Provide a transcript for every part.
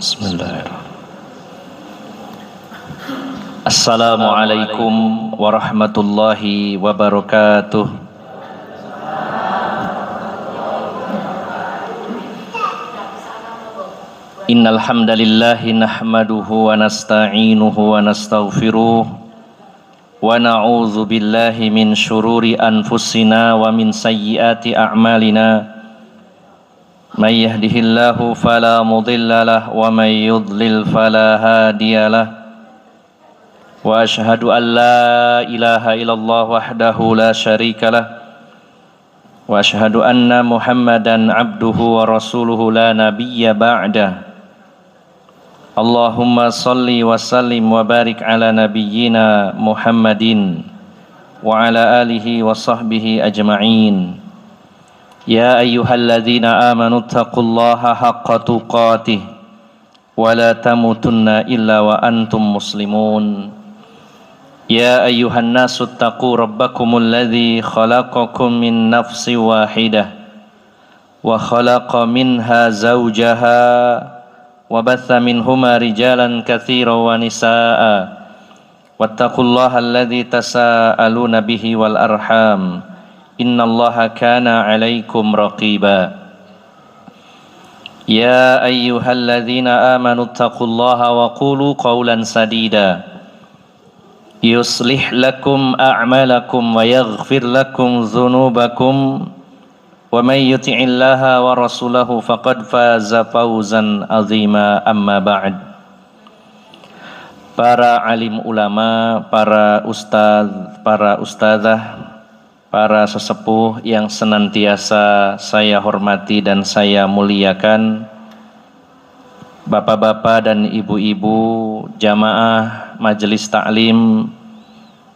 Bismillahirrahmanirrahim. Assalamualaikum warahmatullahi wabarakatuh. Innal hamdalillahi nahmaduhu wa nasta'inuhu wa nastaghfiruh wa na'udzu billahi min syururi anfusina wa min sayyiati a'malina. May yahdihillahu fala mudilla lahu wa may yudlil fala hadiya lahu. Wa asyhadu an la ilaha illallah wahdahu la syarika lahu. Wa asyhadu anna Muhammadan abduhu wa rasuluhu la nabiyya ba'dah. Allahumma salli wa sallim wa barik ala nabiyyina Muhammadin wa ala alihi wa sahbihi ajma'in. Ya ayyuhalladzina amanu taqullaha haqqa tuqatih wa la tamutunna illa wa antum muslimun. Ya ayyuhan nasu taqu rabbakumul ladzi khalaqakum min nafsin wahidah wa khalaqa minha zawjaha wa batha minhuma rijalan katsiran wa nisaa'a wattaqullaha alladzi tasaaluna bihi wal arham innallaha kana 'alaikum raqiba. Ya ayyuhalladzina amanu taqullaha wa qulu qawlan sadida yuslih lakum a'malakum wa yaghfir lakum dhunubakum wa may yuti'illaha wa rasulahu faqad faza fawzan 'azima. Amma ba'd. Para alim ulama, para ustadz, para ustadzah, para sesepuh yang senantiasa saya hormati dan saya muliakan, bapak-bapak dan ibu-ibu, jamaah majelis taklim,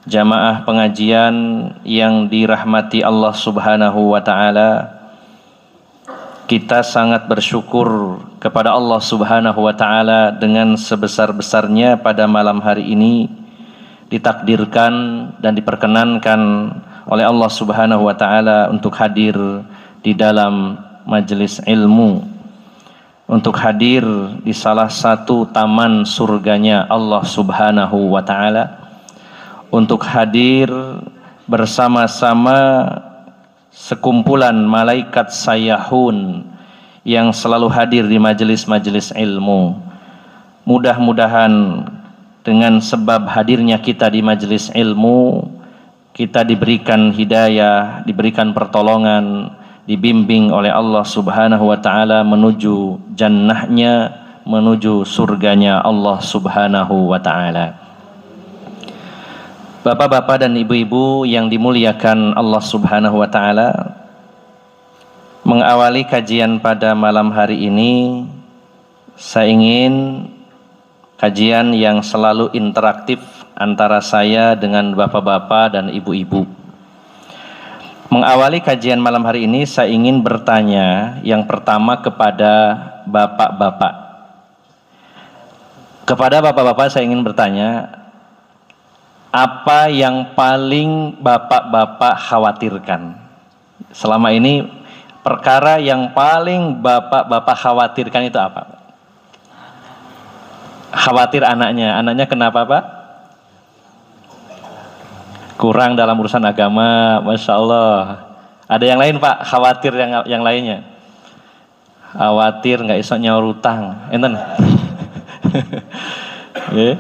jamaah pengajian yang dirahmati Allah Subhanahu wa taala. Kita sangat bersyukur kepada Allah Subhanahu wa taala dengan sebesar-besarnya pada malam hari ini ditakdirkan dan diperkenankan oleh Allah Subhanahu wa taala untuk hadir di dalam majelis ilmu, untuk hadir di salah satu taman surganya Allah Subhanahu wa taala, untuk hadir bersama-sama sekumpulan malaikat sayyahun yang selalu hadir di majelis-majelis ilmu. Mudah-mudahan dengan sebab hadirnya kita di majelis ilmu, kita diberikan hidayah, diberikan pertolongan, dibimbing oleh Allah Subhanahu wa taala menuju jannahnya, menuju surganya Allah Subhanahu wa taala. Bapak-bapak dan ibu-ibu yang dimuliakan Allah Subhanahu wa taala, mengawali kajian pada malam hari ini, saya ingin kajian yang selalu interaktif antara saya dengan bapak-bapak dan ibu-ibu. Mengawali kajian malam hari ini, saya ingin bertanya yang pertama kepada bapak-bapak. Kepada bapak-bapak saya ingin bertanya, apa yang paling bapak-bapak khawatirkan? Selama ini perkara yang paling bapak-bapak khawatirkan itu apa? Khawatir anaknya. Anaknya kenapa, Pak? Kurang dalam urusan agama, Masya Allah. Ada yang lain, Pak? Khawatir yang lainnya? Khawatir nggak iso nyaur utang, enten? Okay.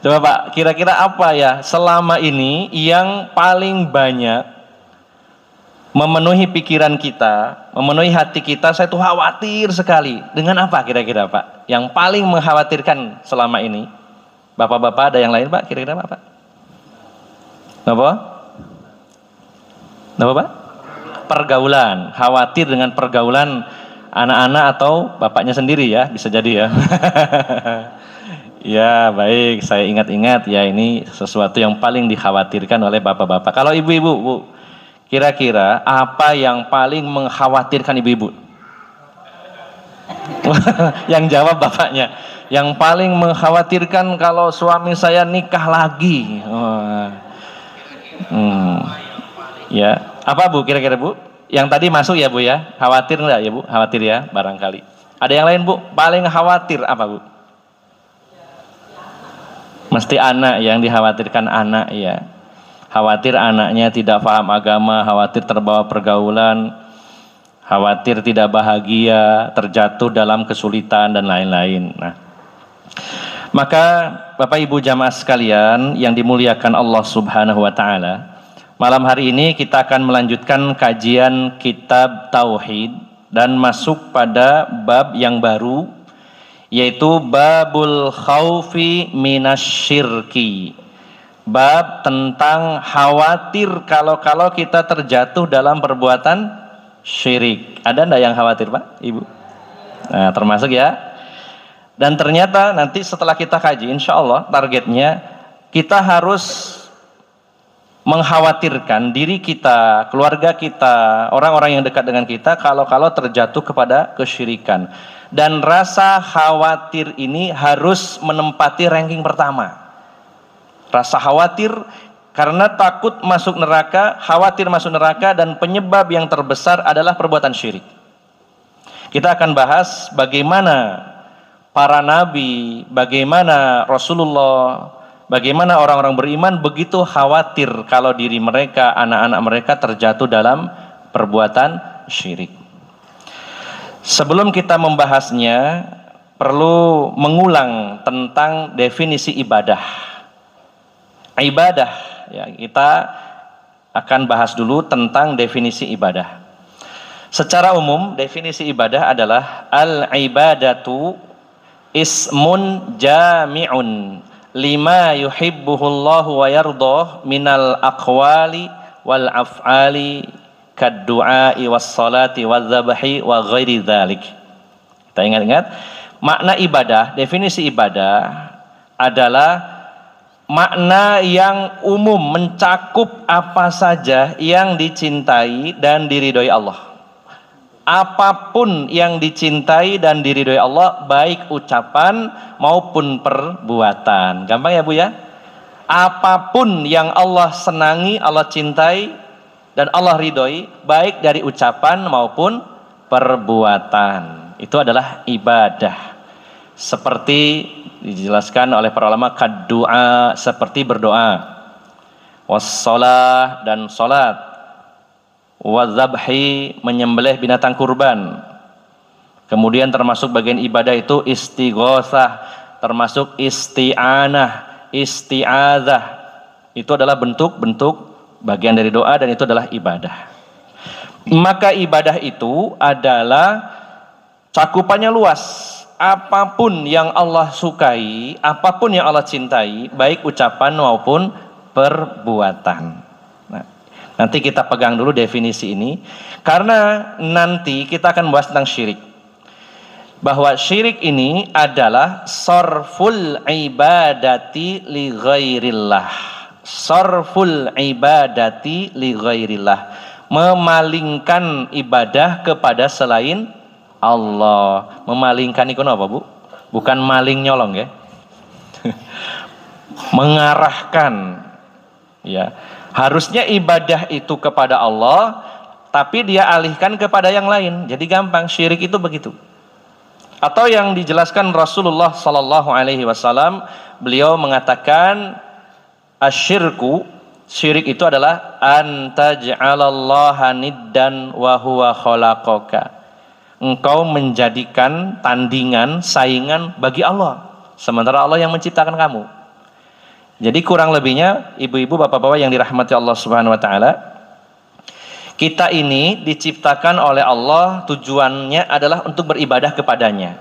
Coba Pak, kira-kira apa ya selama ini yang paling banyak memenuhi pikiran kita, memenuhi hati kita? Saya tuh khawatir sekali. Dengan apa kira-kira Pak? Yang paling mengkhawatirkan selama ini? Bapak-bapak ada yang lain Pak? Kira-kira apa Pak? Apa? Apa Pak? Pergaulan. Khawatir dengan pergaulan anak-anak atau bapaknya sendiri ya, bisa jadi ya. Ya baik, saya ingat-ingat ya, ini sesuatu yang paling dikhawatirkan oleh bapak-bapak. Kalau ibu-ibu, Bu, kira-kira apa yang paling mengkhawatirkan ibu-ibu? Yang jawab bapaknya. Yang paling mengkhawatirkan kalau suami saya nikah lagi. Ya, apa Bu kira-kira Bu? Yang tadi masuk ya Bu ya? Khawatir enggak ya Bu? Khawatir ya barangkali. Ada yang lain Bu? Paling khawatir apa Bu? Mesti anak yang dikhawatirkan, anak ya. Khawatir anaknya tidak paham agama, khawatir terbawa pergaulan, khawatir tidak bahagia, terjatuh dalam kesulitan dan lain-lain. Nah, maka Bapak Ibu jamaah sekalian yang dimuliakan Allah Subhanahu wa taala, malam hari ini kita akan melanjutkan kajian kitab Tauhid dan masuk pada bab yang baru, yaitu babul khaufi minasyirki. Bab tentang khawatir kalau kita terjatuh dalam perbuatan syirik. Ada enggak yang khawatir Pak, Ibu? Nah, termasuk ya. Dan ternyata nanti setelah kita kaji, insya Allah targetnya kita harus mengkhawatirkan diri kita, keluarga kita, orang-orang yang dekat dengan kita kalau terjatuh kepada kesyirikan. Dan rasa khawatir ini harus menempati ranking pertama. Rasa khawatir karena takut masuk neraka, khawatir masuk neraka, dan penyebab yang terbesar adalah perbuatan syirik. Kita akan bahas bagaimana para nabi, bagaimana Rasulullah, bagaimana orang-orang beriman begitu khawatir kalau diri mereka, anak-anak mereka terjatuh dalam perbuatan syirik. Sebelum kita membahasnya, perlu mengulang tentang definisi ibadah. Ibadah, ya, kita akan bahas dulu tentang definisi ibadah. Secara umum, definisi ibadah adalah al-ibadatu ismun jami'un lima yuhibbuhullahu wa yardah minal aqwali wal af'ali kaddu'ai was salati wal zabhi wa ghairi dzalik. Kita ingat-ingat, makna ibadah, definisi ibadah adalah makna yang umum, mencakup apa saja yang dicintai dan diridhoi Allah. Apapun yang dicintai dan diridhoi Allah, baik ucapan maupun perbuatan. Gampang ya Bu ya? Apapun yang Allah senangi, Allah cintai dan Allah ridhoi, baik dari ucapan maupun perbuatan, itu adalah ibadah. Seperti dijelaskan oleh para ulama, kaddu'a, seperti berdoa, wassalah, dan salat, wadzabhi, menyembelih binatang kurban. Kemudian termasuk bagian ibadah itu istighosah, termasuk isti'anah, isti'adzah. Itu adalah bentuk-bentuk bagian dari doa dan itu adalah ibadah. Maka ibadah itu adalah cakupannya luas. Apapun yang Allah sukai, apapun yang Allah cintai, baik ucapan maupun perbuatan. Nah, nanti kita pegang dulu definisi ini, karena nanti kita akan bahas tentang syirik. Bahwa syirik ini adalah sarful ibadati li ghairillah. Sarful ibadati li ghairillah. Memalingkan ibadah kepada selain Allah. Memalingkan itu apa Bu? Bukan maling nyolong ya. Mengarahkan ya. Harusnya ibadah itu kepada Allah, tapi dia alihkan kepada yang lain. Jadi gampang, syirik itu begitu. Atau yang dijelaskan Rasulullah sallallahu alaihi wasallam, beliau mengatakan asyirku, syirik itu adalah antaj'alallaha niddan wa huwa khalaqaka. Engkau menjadikan tandingan, saingan bagi Allah, sementara Allah yang menciptakan kamu. Jadi kurang lebihnya, ibu-ibu, bapak-bapak yang dirahmati Allah Subhanahu wa taala, kita ini diciptakan oleh Allah, tujuannya adalah untuk beribadah kepadanya.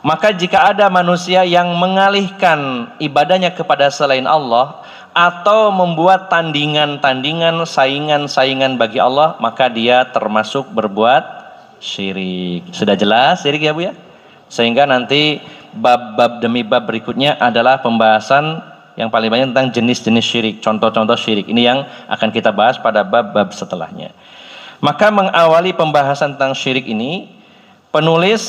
Maka jika ada manusia yang mengalihkan ibadahnya kepada selain Allah, atau membuat tandingan-tandingan, saingan-saingan bagi Allah, maka dia termasuk berbuat syirik. Sudah jelas syirik ya Bu ya? Sehingga nanti bab-bab demi bab berikutnya adalah pembahasan yang paling banyak tentang jenis-jenis syirik, contoh-contoh syirik. Ini yang akan kita bahas pada bab-bab setelahnya. Maka mengawali pembahasan tentang syirik ini, penulis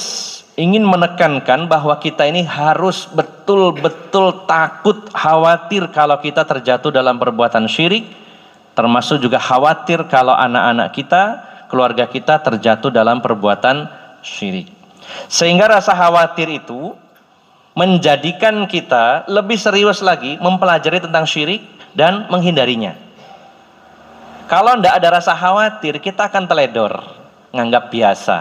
ingin menekankan bahwa kita ini harus betul-betul takut, khawatir kalau kita terjatuh dalam perbuatan syirik, termasuk juga khawatir kalau anak-anak kita, keluarga kita terjatuh dalam perbuatan syirik. Sehingga rasa khawatir itu menjadikan kita lebih serius lagi mempelajari tentang syirik dan menghindarinya. Kalau tidak ada rasa khawatir, kita akan teledor, nganggap biasa.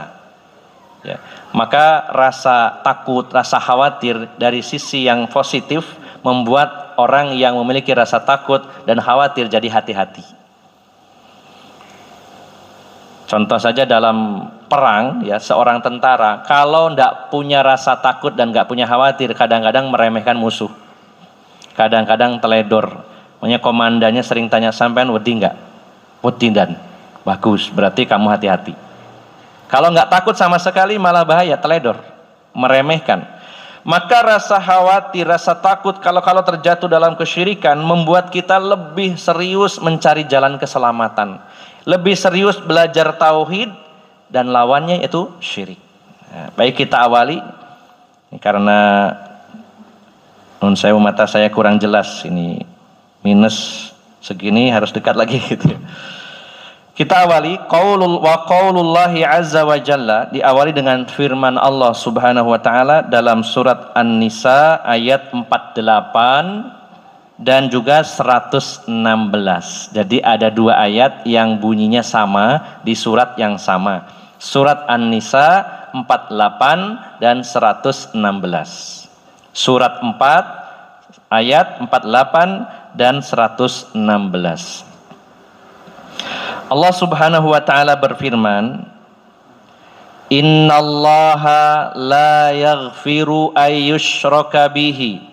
Ya. Maka rasa takut, rasa khawatir dari sisi yang positif membuat orang yang memiliki rasa takut dan khawatir jadi hati-hati. Contoh saja dalam perang, ya, seorang tentara kalau tidak punya rasa takut dan nggak punya khawatir, kadang-kadang meremehkan musuh, kadang-kadang teledor. Makanya komandannya sering tanya, sampean wedi nggak? Wedi, dan bagus, berarti kamu hati-hati. Kalau nggak takut sama sekali malah bahaya, teledor, meremehkan. Maka rasa khawatir, rasa takut kalau terjatuh dalam kesyirikan membuat kita lebih serius mencari jalan keselamatan, lebih serius belajar tauhid, dan lawannya itu syirik. Nah, baik kita awali, karena mata saya kurang jelas, ini minus segini harus dekat lagi gitu ya. Kita awali qaulullahi azza wa jalla, diawali dengan firman Allah Subhanahu wa taala dalam surat An-Nisa ayat 48 dan juga 116. Jadi ada dua ayat yang bunyinya sama di surat yang sama. Surat An-Nisa 48 dan 116. Surat 4 ayat 48 dan 116. Allah Subhanahu wa taala berfirman, "Innallaha la yaghfiru ayyushraka bihi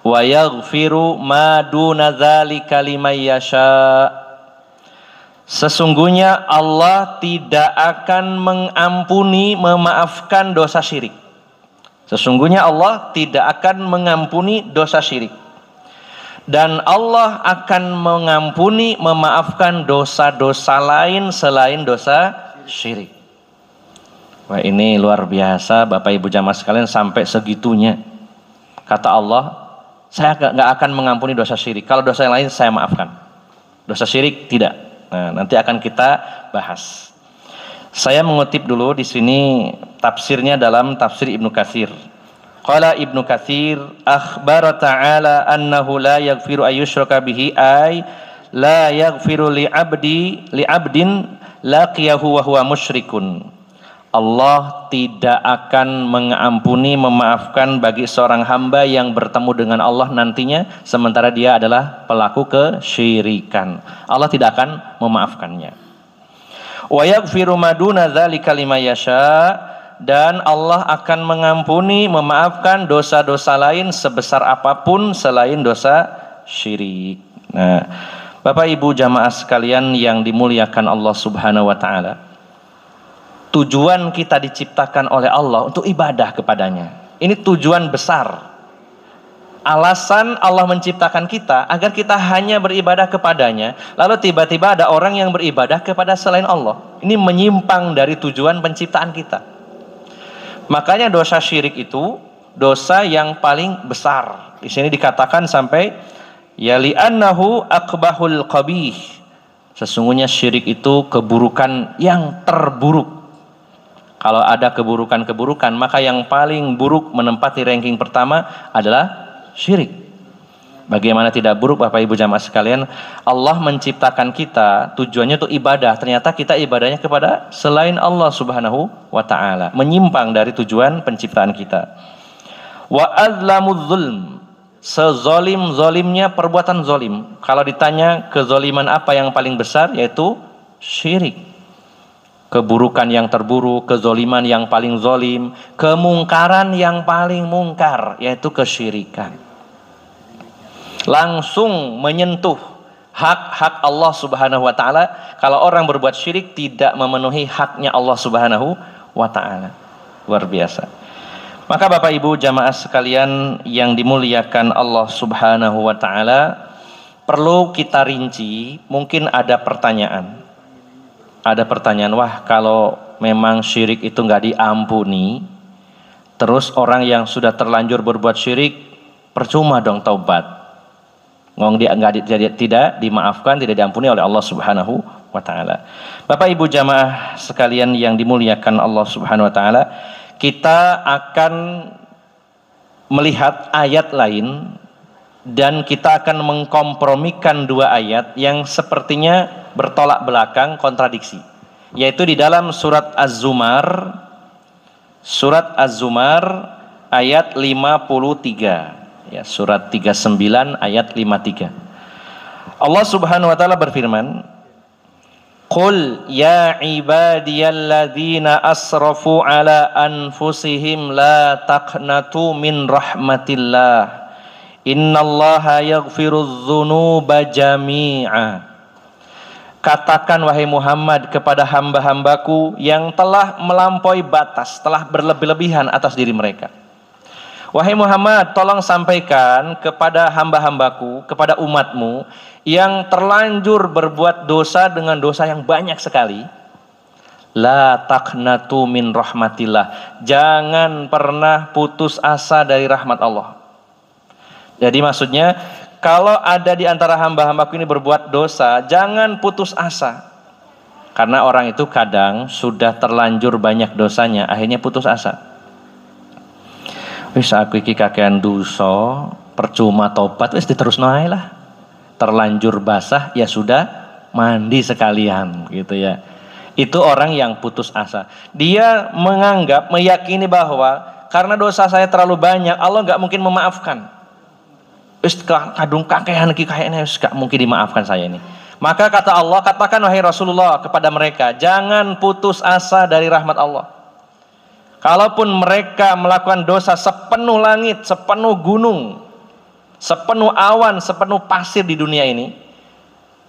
wa yaghfiru ma duna dzalika liman yasha." Sesungguhnya Allah tidak akan mengampuni, memaafkan dosa syirik. Sesungguhnya Allah tidak akan mengampuni dosa syirik. Dan Allah akan mengampuni, memaafkan dosa-dosa lain selain dosa syirik. Wah, ini luar biasa Bapak Ibu jamaah sekalian, sampai segitunya. Kata Allah, saya nggak akan mengampuni dosa syirik. Kalau dosa yang lain saya maafkan. Dosa syirik tidak. Nah, nanti akan kita bahas. Saya mengutip dulu di sini tafsirnya dalam tafsir Ibnu Katsir. Qala Ibnu Katsir, akhbara ta'ala annahu la yaghfiru ayyushraka bihi, ay la yaghfiru li'abdin laqiyahu wa huwa musyrikun. Allah tidak akan mengampuni, memaafkan bagi seorang hamba yang bertemu dengan Allah nantinya sementara dia adalah pelaku kesyirikan. Allah tidak akan memaafkannya. Wa yaghfiru ma duna dzalika liman yasha, dan Allah akan mengampuni, memaafkan dosa-dosa lain sebesar apapun selain dosa syirik. Nah, Bapak Ibu jamaah sekalian yang dimuliakan Allah Subhanahu wa taala, tujuan kita diciptakan oleh Allah untuk ibadah kepadanya. Ini tujuan besar. Alasan Allah menciptakan kita agar kita hanya beribadah kepadanya. Lalu tiba-tiba ada orang yang beribadah kepada selain Allah. Ini menyimpang dari tujuan penciptaan kita. Makanya dosa syirik itu dosa yang paling besar. Di sini dikatakan sampai ya li'annahu aqbahul qabih. Sesungguhnya syirik itu keburukan yang terburuk. Kalau ada keburukan-keburukan, maka yang paling buruk menempati ranking pertama adalah syirik. Bagaimana tidak buruk Bapak Ibu jamaah sekalian, Allah menciptakan kita tujuannya untuk ibadah, ternyata kita ibadahnya kepada selain Allah Subhanahu wa taala, menyimpang dari tujuan penciptaan kita. Wa azlamuz zulm, sezolim-zolimnya perbuatan zolim. Kalau ditanya kezoliman apa yang paling besar, yaitu syirik. Keburukan yang terburuk, kezoliman yang paling zolim, kemungkaran yang paling mungkar, yaitu kesyirikan. Langsung menyentuh hak-hak Allah Subhanahu wa taala. Kalau orang berbuat syirik tidak memenuhi haknya Allah Subhanahu wa taala. Luar biasa. Maka Bapak Ibu jamaah sekalian yang dimuliakan Allah Subhanahu wa taala, perlu kita rinci. Mungkin ada pertanyaan. Ada pertanyaan, wah kalau memang syirik itu nggak diampuni, terus orang yang sudah terlanjur berbuat syirik percuma dong taubat. Ngomong dia tidak dimaafkan, tidak diampuni oleh Allah Subhanahu wa taala. Bapak Ibu jamaah sekalian yang dimuliakan Allah Subhanahu wa taala, kita akan melihat ayat lain dan kita akan mengkompromikan dua ayat yang sepertinya bertolak belakang, kontradiksi. Yaitu di dalam surat Az-Zumar ayat 53. Ya, surat 39 ayat 53. Allah Subhanahu wa taala berfirman, "Qul ya ibadiyalladzina asrafu ala anfusihim la taqnatu min rahmatillah. Innallaha yaghfirudz dzunuba jami'a." Katakan wahai Muhammad kepada hamba-hambaku yang telah melampaui batas, telah berlebih-lebihan atas diri mereka. Wahai Muhammad, tolong sampaikan kepada hamba-hambaku, kepada umatmu yang terlanjur berbuat dosa dengan dosa yang banyak sekali. La taqnatu min rahmatillah. Jangan pernah putus asa dari rahmat Allah. Jadi maksudnya, kalau ada di antara hamba-hambaku ini berbuat dosa, jangan putus asa. Karena orang itu kadang sudah terlanjur banyak dosanya, akhirnya putus asa. Wis aku iki kakean dosa, percuma tobat, wis diterusno ae lah. Terlanjur basah ya sudah, mandi sekalian gitu ya. Itu orang yang putus asa. Dia menganggap, meyakini bahwa karena dosa saya terlalu banyak, Allah enggak mungkin memaafkan. Wis kadung kakean iki kayaknya wis enggak mungkin dimaafkan saya ini. Maka kata Allah, katakan wahai Rasulullah kepada mereka, jangan putus asa dari rahmat Allah. Kalaupun mereka melakukan dosa sepenuh langit, sepenuh gunung, sepenuh awan, sepenuh pasir di dunia ini,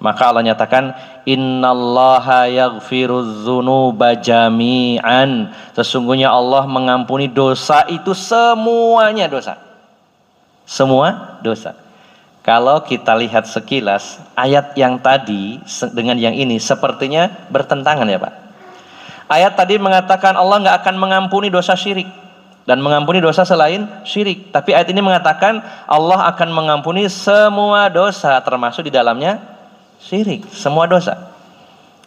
maka Allah nyatakan, innallaha yaghfirudz dzunuba jami'an. Sesungguhnya Allah mengampuni dosa itu semuanya dosa. Semua dosa. Kalau kita lihat sekilas, ayat yang tadi dengan yang ini sepertinya bertentangan ya Pak. Ayat tadi mengatakan Allah nggak akan mengampuni dosa syirik dan mengampuni dosa selain syirik. Tapi ayat ini mengatakan Allah akan mengampuni semua dosa, termasuk di dalamnya syirik, semua dosa.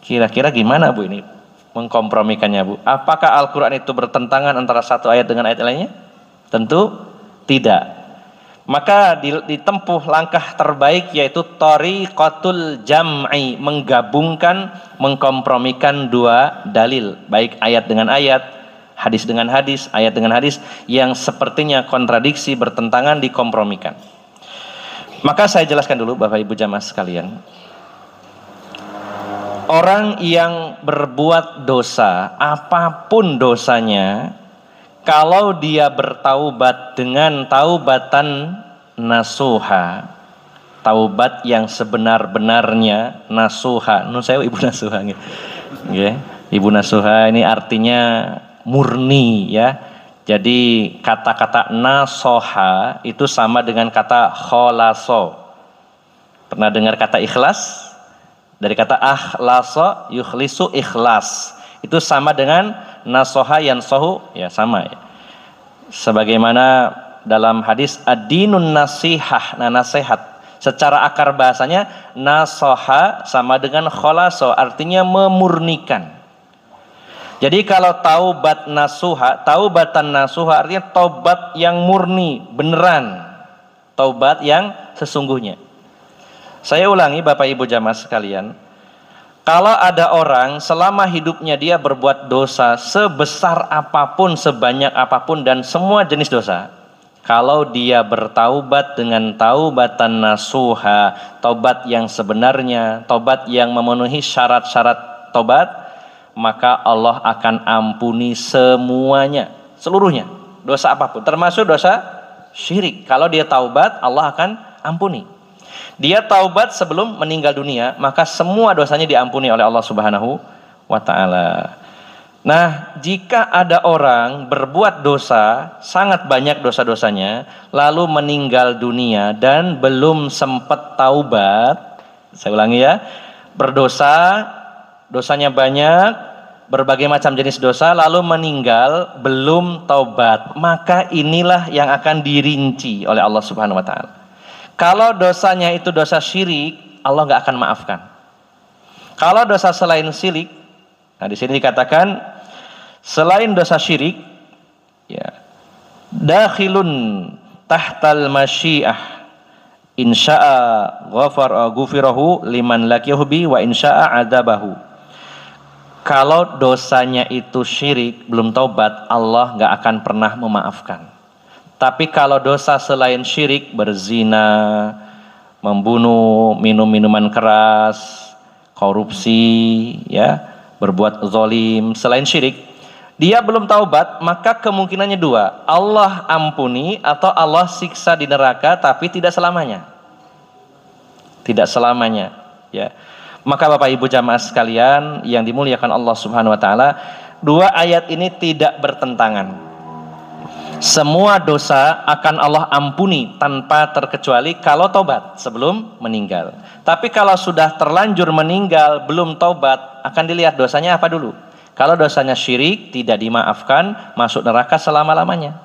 Kira-kira gimana Bu ini mengkompromikannya Bu? Apakah Al-Quran itu bertentangan antara satu ayat dengan ayat lainnya? Tentu tidak. Maka ditempuh langkah terbaik yaitu thariqatul jam'i, menggabungkan, mengkompromikan dua dalil, baik ayat dengan ayat, hadis dengan hadis, ayat dengan hadis yang sepertinya kontradiksi, bertentangan, dikompromikan. Maka saya jelaskan dulu Bapak Ibu jamaah sekalian. Orang yang berbuat dosa, apapun dosanya, kalau dia bertaubat dengan taubatan nasuha, taubat yang sebenar-benarnya, nasuha, saya ibu nasuha nggih. Ibu nasuha ini artinya murni ya. Jadi kata-kata nasoha itu sama dengan kata kholaso. Pernah dengar kata ikhlas? Dari kata akhlaso yukhlisu ikhlas. Itu sama dengan nasoha yansohu, ya sama ya. Sebagaimana dalam hadis ad-dinun nasihah, nasihat. Secara akar bahasanya nasoha sama dengan kholaso, artinya memurnikan. Jadi kalau taubat nasuha, taubatan nasuha artinya taubat yang murni, beneran. Taubat yang sesungguhnya. Saya ulangi Bapak Ibu jamaah sekalian. Kalau ada orang selama hidupnya dia berbuat dosa sebesar apapun, sebanyak apapun dan semua jenis dosa, kalau dia bertaubat dengan taubatan nasuha, taubat yang sebenarnya, taubat yang memenuhi syarat-syarat taubat, maka Allah akan ampuni semuanya, seluruhnya, dosa apapun, termasuk dosa syirik. Kalau dia taubat, Allah akan ampuni. Dia taubat sebelum meninggal dunia, maka semua dosanya diampuni oleh Allah Subhanahu wa taala. Nah, jika ada orang berbuat dosa, sangat banyak dosa-dosanya, lalu meninggal dunia dan belum sempat taubat, saya ulangi ya, berdosa, dosanya banyak, berbagai macam jenis dosa, lalu meninggal belum taubat, maka inilah yang akan dirinci oleh Allah Subhanahu wa taala. Kalau dosanya itu dosa syirik, Allah nggak akan maafkan. Kalau dosa selain syirik, nah di sini dikatakan selain dosa syirik, ya, dakhilun tahtal masyiah, insya'a ghufirahu liman laqiyahu bi wa insya'a adzabahu. Kalau dosanya itu syirik, belum taubat, Allah nggak akan pernah memaafkan. Tapi kalau dosa selain syirik, berzina, membunuh, minum minuman keras, korupsi, ya, berbuat zalim, selain syirik, dia belum taubat, maka kemungkinannya dua, Allah ampuni atau Allah siksa di neraka, tapi tidak selamanya. Tidak selamanya, ya. Maka Bapak Ibu jamaah sekalian yang dimuliakan Allah Subhanahu wa taala, dua ayat ini tidak bertentangan. Semua dosa akan Allah ampuni tanpa terkecuali kalau taubat sebelum meninggal. Tapi kalau sudah terlanjur meninggal belum taubat, akan dilihat dosanya apa dulu. Kalau dosanya syirik tidak dimaafkan, masuk neraka selama-lamanya.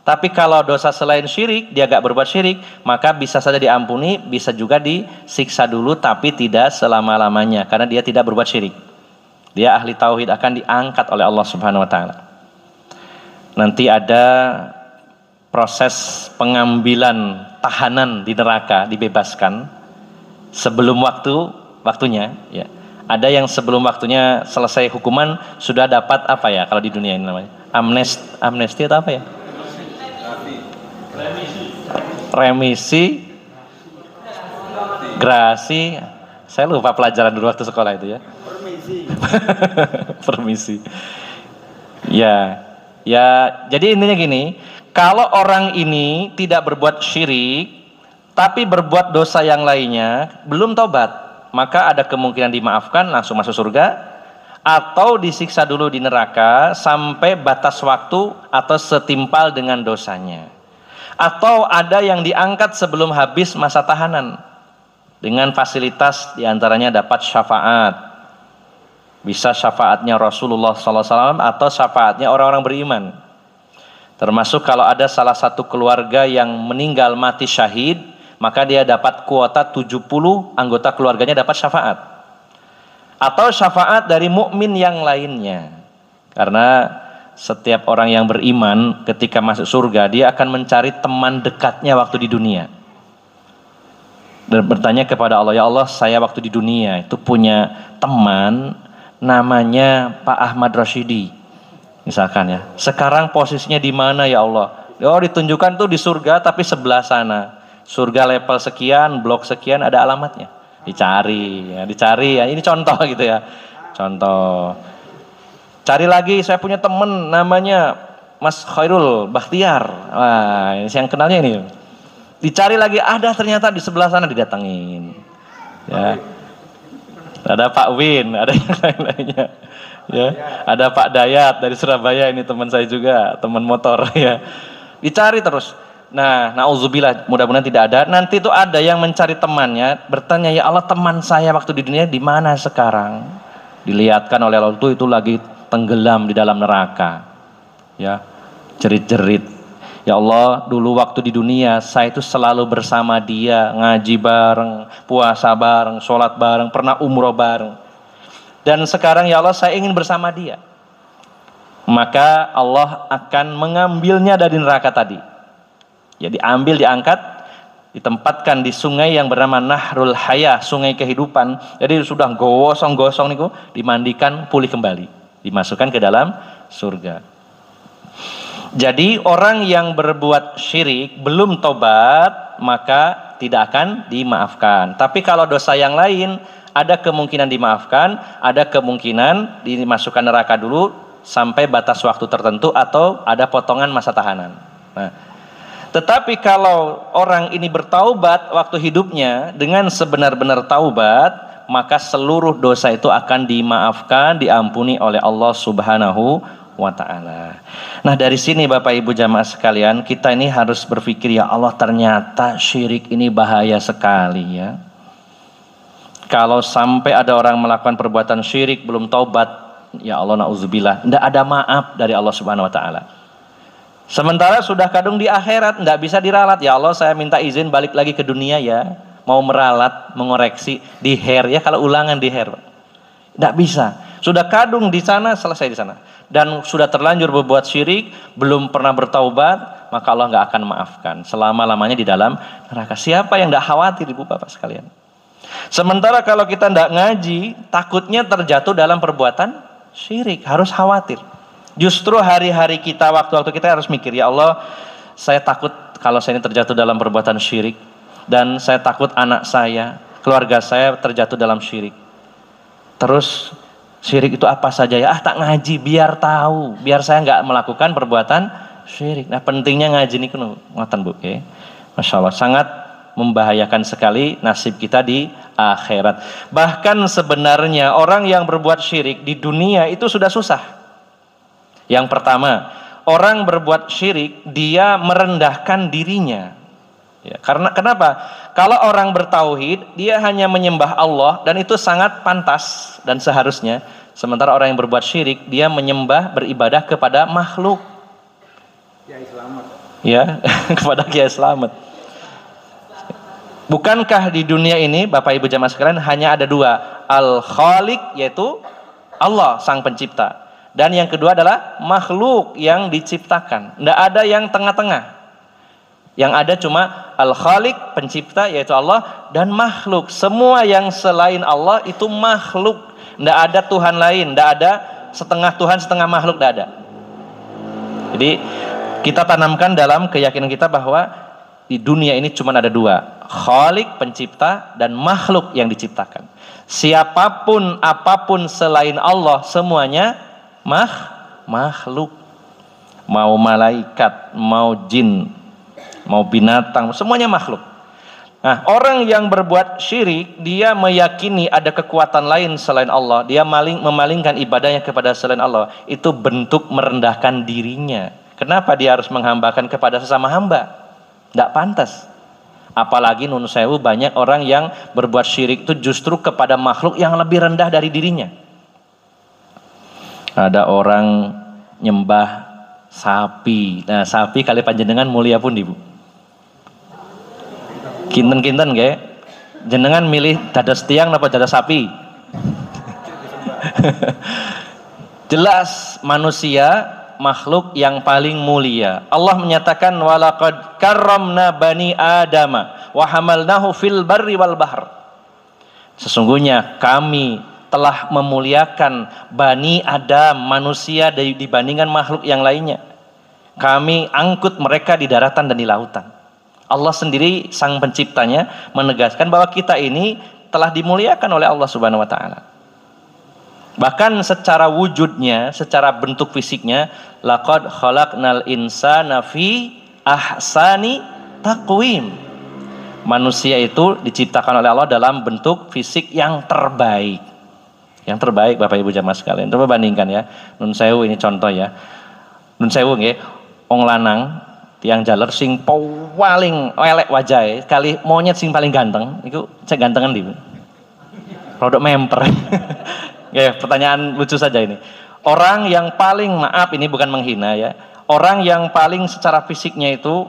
Tapi kalau dosa selain syirik, dia gak berbuat syirik, maka bisa saja diampuni, bisa juga disiksa dulu, tapi tidak selama-lamanya karena dia tidak berbuat syirik. Dia ahli tauhid, akan diangkat oleh Allah Subhanahu wa taala. Nanti ada proses pengambilan tahanan di neraka, dibebaskan sebelum waktunya, ya. Ada yang sebelum waktunya selesai hukuman sudah dapat apa ya kalau di dunia ini namanya? Amnesti atau apa ya? Remisi, grasi. Saya lupa pelajaran dulu waktu sekolah itu ya. Permisi. Ya. Ya, jadi intinya gini, kalau orang ini tidak berbuat syirik, tapi berbuat dosa yang lainnya, belum taubat, maka ada kemungkinan dimaafkan, langsung masuk surga, atau disiksa dulu di neraka, sampai batas waktu atau setimpal dengan dosanya. Atau ada yang diangkat sebelum habis masa tahanan, dengan fasilitas diantaranya dapat syafaat. Bisa syafaatnya Rasulullah SAW atau syafaatnya orang-orang beriman. Termasuk kalau ada salah satu keluarga yang meninggal mati syahid, maka dia dapat kuota 70 anggota keluarganya dapat syafaat. Atau syafaat dari mukmin yang lainnya. Karena setiap orang yang beriman ketika masuk surga, dia akan mencari teman dekatnya waktu di dunia. Dan bertanya kepada Allah, ya Allah, saya waktu di dunia itu punya teman namanya Pak Ahmad Rashidi misalkan ya. Sekarang posisinya di mana ya Allah? Oh, ditunjukkan tuh di surga tapi sebelah sana. Surga level sekian, blok sekian, ada alamatnya. Dicari ya. Ini contoh gitu ya. Contoh. Cari lagi, saya punya temen namanya Mas Khairul Bakhtiar. Wah, ini yang kenalnya ini. Dicari lagi, ada ternyata di sebelah sana, didatengin. Ya. Ada Pak Win, ada yang lain-lainnya, ya. Ada Pak Dayat dari Surabaya, ini teman saya juga, teman motor, ya. Dicari terus. Nah, nauzubillah, mudah-mudahan tidak ada. Nanti itu ada yang mencari temannya, bertanya, ya Allah, teman saya waktu di dunia di mana sekarang? Dilihatkan oleh Allah itu lagi tenggelam di dalam neraka, ya, jerit-jerit. Ya Allah, dulu waktu di dunia saya itu selalu bersama dia, ngaji bareng, puasa bareng, sholat bareng, pernah umroh bareng. Dan sekarang ya Allah, saya ingin bersama dia. Maka Allah akan mengambilnya dari neraka tadi. Ya, diambil, diangkat, ditempatkan di sungai yang bernama Nahrul Hayah, sungai kehidupan. Jadi sudah gosong-gosong niku, dimandikan, pulih kembali, dimasukkan ke dalam surga. Jadi orang yang berbuat syirik belum tobat maka tidak akan dimaafkan. Tapi kalau dosa yang lain ada kemungkinan dimaafkan, ada kemungkinan dimasukkan neraka dulu sampai batas waktu tertentu atau ada potongan masa tahanan. Nah, tetapi kalau orang ini bertaubat waktu hidupnya dengan sebenar-benar taubat, maka seluruh dosa itu akan dimaafkan, diampuni oleh Allah Subhanahu wa ta'ala. Nah, dari sini Bapak Ibu jamaah sekalian, kita ini harus berpikir, ya Allah, ternyata syirik ini bahaya sekali ya. Kalau sampai ada orang melakukan perbuatan syirik belum taubat, ya Allah, nauzubillah, tidak ada maaf dari Allah Subhanahu wa ta'ala. Sementara sudah kadung di akhirat, tidak bisa diralat. Ya Allah, saya minta izin balik lagi ke dunia ya. Mau meralat, mengoreksi di hair ya, kalau ulangan di hair. Tidak bisa. Sudah kadung di sana, selesai di sana. Dan sudah terlanjur berbuat syirik, belum pernah bertaubat, maka Allah nggak akan maafkan. Selama-lamanya di dalam neraka. Siapa yang tidak khawatir, ibu bapak sekalian? Sementara kalau kita tidak ngaji, takutnya terjatuh dalam perbuatan syirik. Harus khawatir. Justru hari-hari kita, waktu-waktu kita harus mikir, ya Allah, saya takut kalau saya ini terjatuh dalam perbuatan syirik, dan saya takut anak saya, keluarga saya terjatuh dalam syirik. Terus syirik itu apa saja ya? Tak ngaji biar tahu, biar saya nggak melakukan perbuatan syirik. Nah, pentingnya ngaji ini ngoten Bu, ya. Masya Allah, sangat membahayakan sekali nasib kita di akhirat. Bahkan sebenarnya orang yang berbuat syirik di dunia itu sudah susah. Yang pertama, orang berbuat syirik, dia merendahkan dirinya. Ya, karena kenapa? Kalau orang bertauhid, dia hanya menyembah Allah, dan itu sangat pantas dan seharusnya. Sementara orang yang berbuat syirik, dia menyembah, beribadah kepada makhluk. Kiai Slamet. Ya, kepada Kiai Slamet. Bukankah di dunia ini, Bapak Ibu jamaah sekalian, hanya ada dua, Al-Khaliq, yaitu Allah sang pencipta. Dan yang kedua adalah makhluk yang diciptakan. Tidak ada yang tengah-tengah. Yang ada cuma Al-Khaliq, pencipta, yaitu Allah, dan makhluk. Semua yang selain Allah itu makhluk. Tidak ada Tuhan lain. Tidak ada setengah Tuhan, setengah makhluk. Tidak ada. Jadi kita tanamkan dalam keyakinan kita bahwa di dunia ini cuma ada dua. Khaliq, pencipta, dan makhluk yang diciptakan. Siapapun, apapun selain Allah, semuanya makhluk. Mau malaikat, mau jin, mau binatang, semuanya makhluk. Nah, orang yang berbuat syirik, dia meyakini ada kekuatan lain selain Allah, dia memalingkan ibadahnya kepada selain Allah. Itu bentuk merendahkan dirinya. Kenapa dia harus menghambakan kepada sesama hamba? Tidak pantas. Apalagi nun sewu, banyak orang yang berbuat syirik itu justru kepada makhluk yang lebih rendah dari dirinya. Ada orang nyembah sapi. Nah, sapi kali panjenengan mulia pun Ibu. Kinten-kinten nggih. Jenengan milih dados tiang napa dados sapi? Jelas manusia makhluk yang paling mulia. Allah menyatakan walaqad karramna bani adama wa hamalnahu fil barri wal bahr. Sesungguhnya kami telah memuliakan Bani Adam, manusia dibandingkan makhluk yang lainnya. Kami angkut mereka di daratan dan di lautan. Allah sendiri sang penciptanya menegaskan bahwa kita ini telah dimuliakan oleh Allah Subhanahu wa taala. Bahkan secara wujudnya, secara bentuk fisiknya, laqad khalaqnal insana fi ahsani taqwim. Manusia itu diciptakan oleh Allah dalam bentuk fisik yang terbaik. Yang terbaik Bapak Ibu jamaah sekalian. Coba bandingkan ya. Nun sewu ini contoh ya. Nun sewu nggih, wong lanang tiang jaler sing paling elek wajahe kali monyet sing paling ganteng iku cek gantengan ndi. Produk memper. Ya, pertanyaan lucu saja ini. Orang yang paling, maaf ini bukan menghina ya. Orang yang paling secara fisiknya itu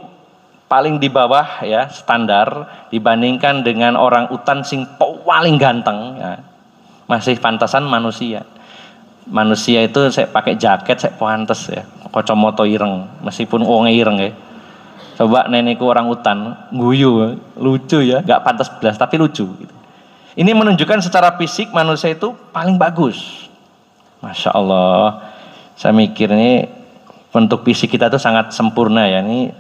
paling di bawah ya, standar dibandingkan dengan orang utan sing paling ganteng ya. Masih pantasan manusia. Manusia itu saya pakai jaket saya pantas ya, kacamata ireng meskipun wonge ireng ya. Coba nenekku orang utan guyu lucu ya, nggak pantas belas tapi lucu gitu. Ini menunjukkan secara fisik manusia itu paling bagus. Masya Allah, saya mikir ini bentuk fisik kita itu sangat sempurna ya. Ini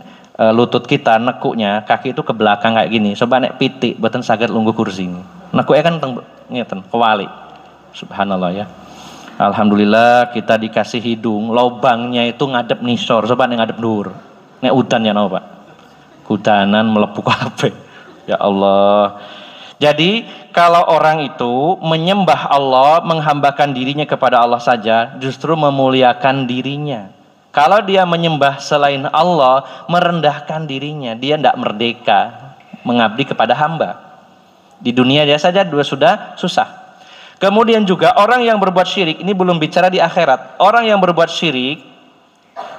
lutut kita nekuknya kaki itu ke belakang kayak gini. Coba nek pitik boten saged lungguh kursi ini. Nekuknya kan ngeten kewalik. Subhanallah ya. Alhamdulillah kita dikasih hidung, lobangnya itu ngadep nisor, coba nih ngadep dur. Nek udan ya Pak. Kudanan melepuh kabeh. Ya Allah. Jadi kalau orang itu menyembah Allah, menghambakan dirinya kepada Allah saja, justru memuliakan dirinya. Kalau dia menyembah selain Allah, merendahkan dirinya, dia tidak merdeka mengabdi kepada hamba. Di dunia dia saja sudah susah. Kemudian juga orang yang berbuat syirik, ini belum bicara di akhirat. Orang yang berbuat syirik,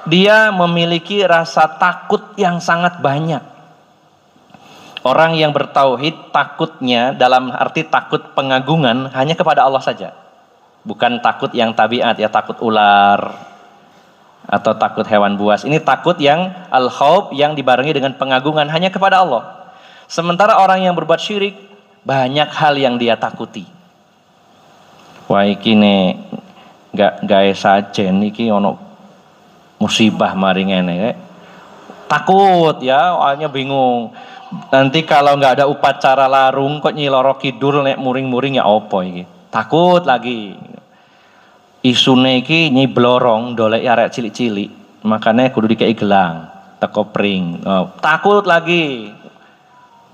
dia memiliki rasa takut yang sangat banyak. Orang yang bertauhid takutnya dalam arti takut pengagungan hanya kepada Allah saja. Bukan takut yang tabiat, ya takut ular atau takut hewan buas. Ini takut yang al-khauf yang dibarengi dengan pengagungan hanya kepada Allah. Sementara orang yang berbuat syirik banyak hal yang dia takuti. Wah iki ne gak gawe sajen iki ono musibah mari ngene. Takut ya, awalnya bingung. Nanti kalau nggak ada upacara larung kok nyiloro kidul nek muring-muring ya opo iki. Takut lagi. Isune iki nyi blorong dolek arek cilik-cilik. Makanya kudu dikei gelang, teko pring. Oh, takut lagi.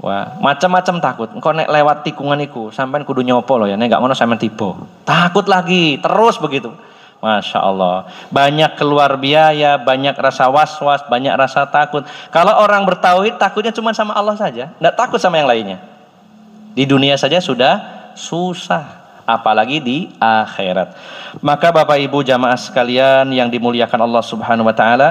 Wah, macam-macam takut. Engko nek lewat tikungan iku sampean kudu nyopo loh ya, nek gak ngono sampean tiba. Takut lagi, terus begitu. Masya Allah, banyak keluar biaya, banyak rasa was-was, banyak rasa takut. Kalau orang bertauhid takutnya cuma sama Allah saja, tidak takut sama yang lainnya. Di dunia saja sudah susah, apalagi di akhirat. Maka Bapak Ibu jamaah sekalian yang dimuliakan Allah Subhanahu Wa Taala,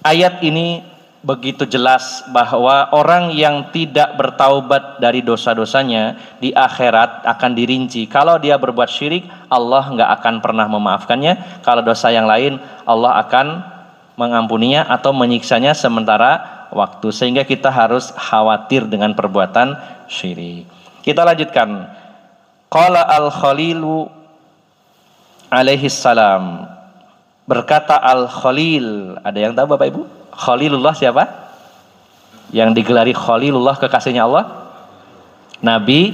ayat ini begitu jelas bahwa orang yang tidak bertaubat dari dosa-dosanya di akhirat akan dirinci. Kalau dia berbuat syirik, Allah nggak akan pernah memaafkannya. Kalau dosa yang lain, Allah akan mengampuninya atau menyiksanya sementara waktu. Sehingga kita harus khawatir dengan perbuatan syirik. Kita lanjutkan. Qala al-Khalilu alaihi salam. Berkata al-Khalil. Ada yang tahu Bapak Ibu? Khalilullah siapa? Yang digelari Khalilullah kekasihnya Allah? Nabi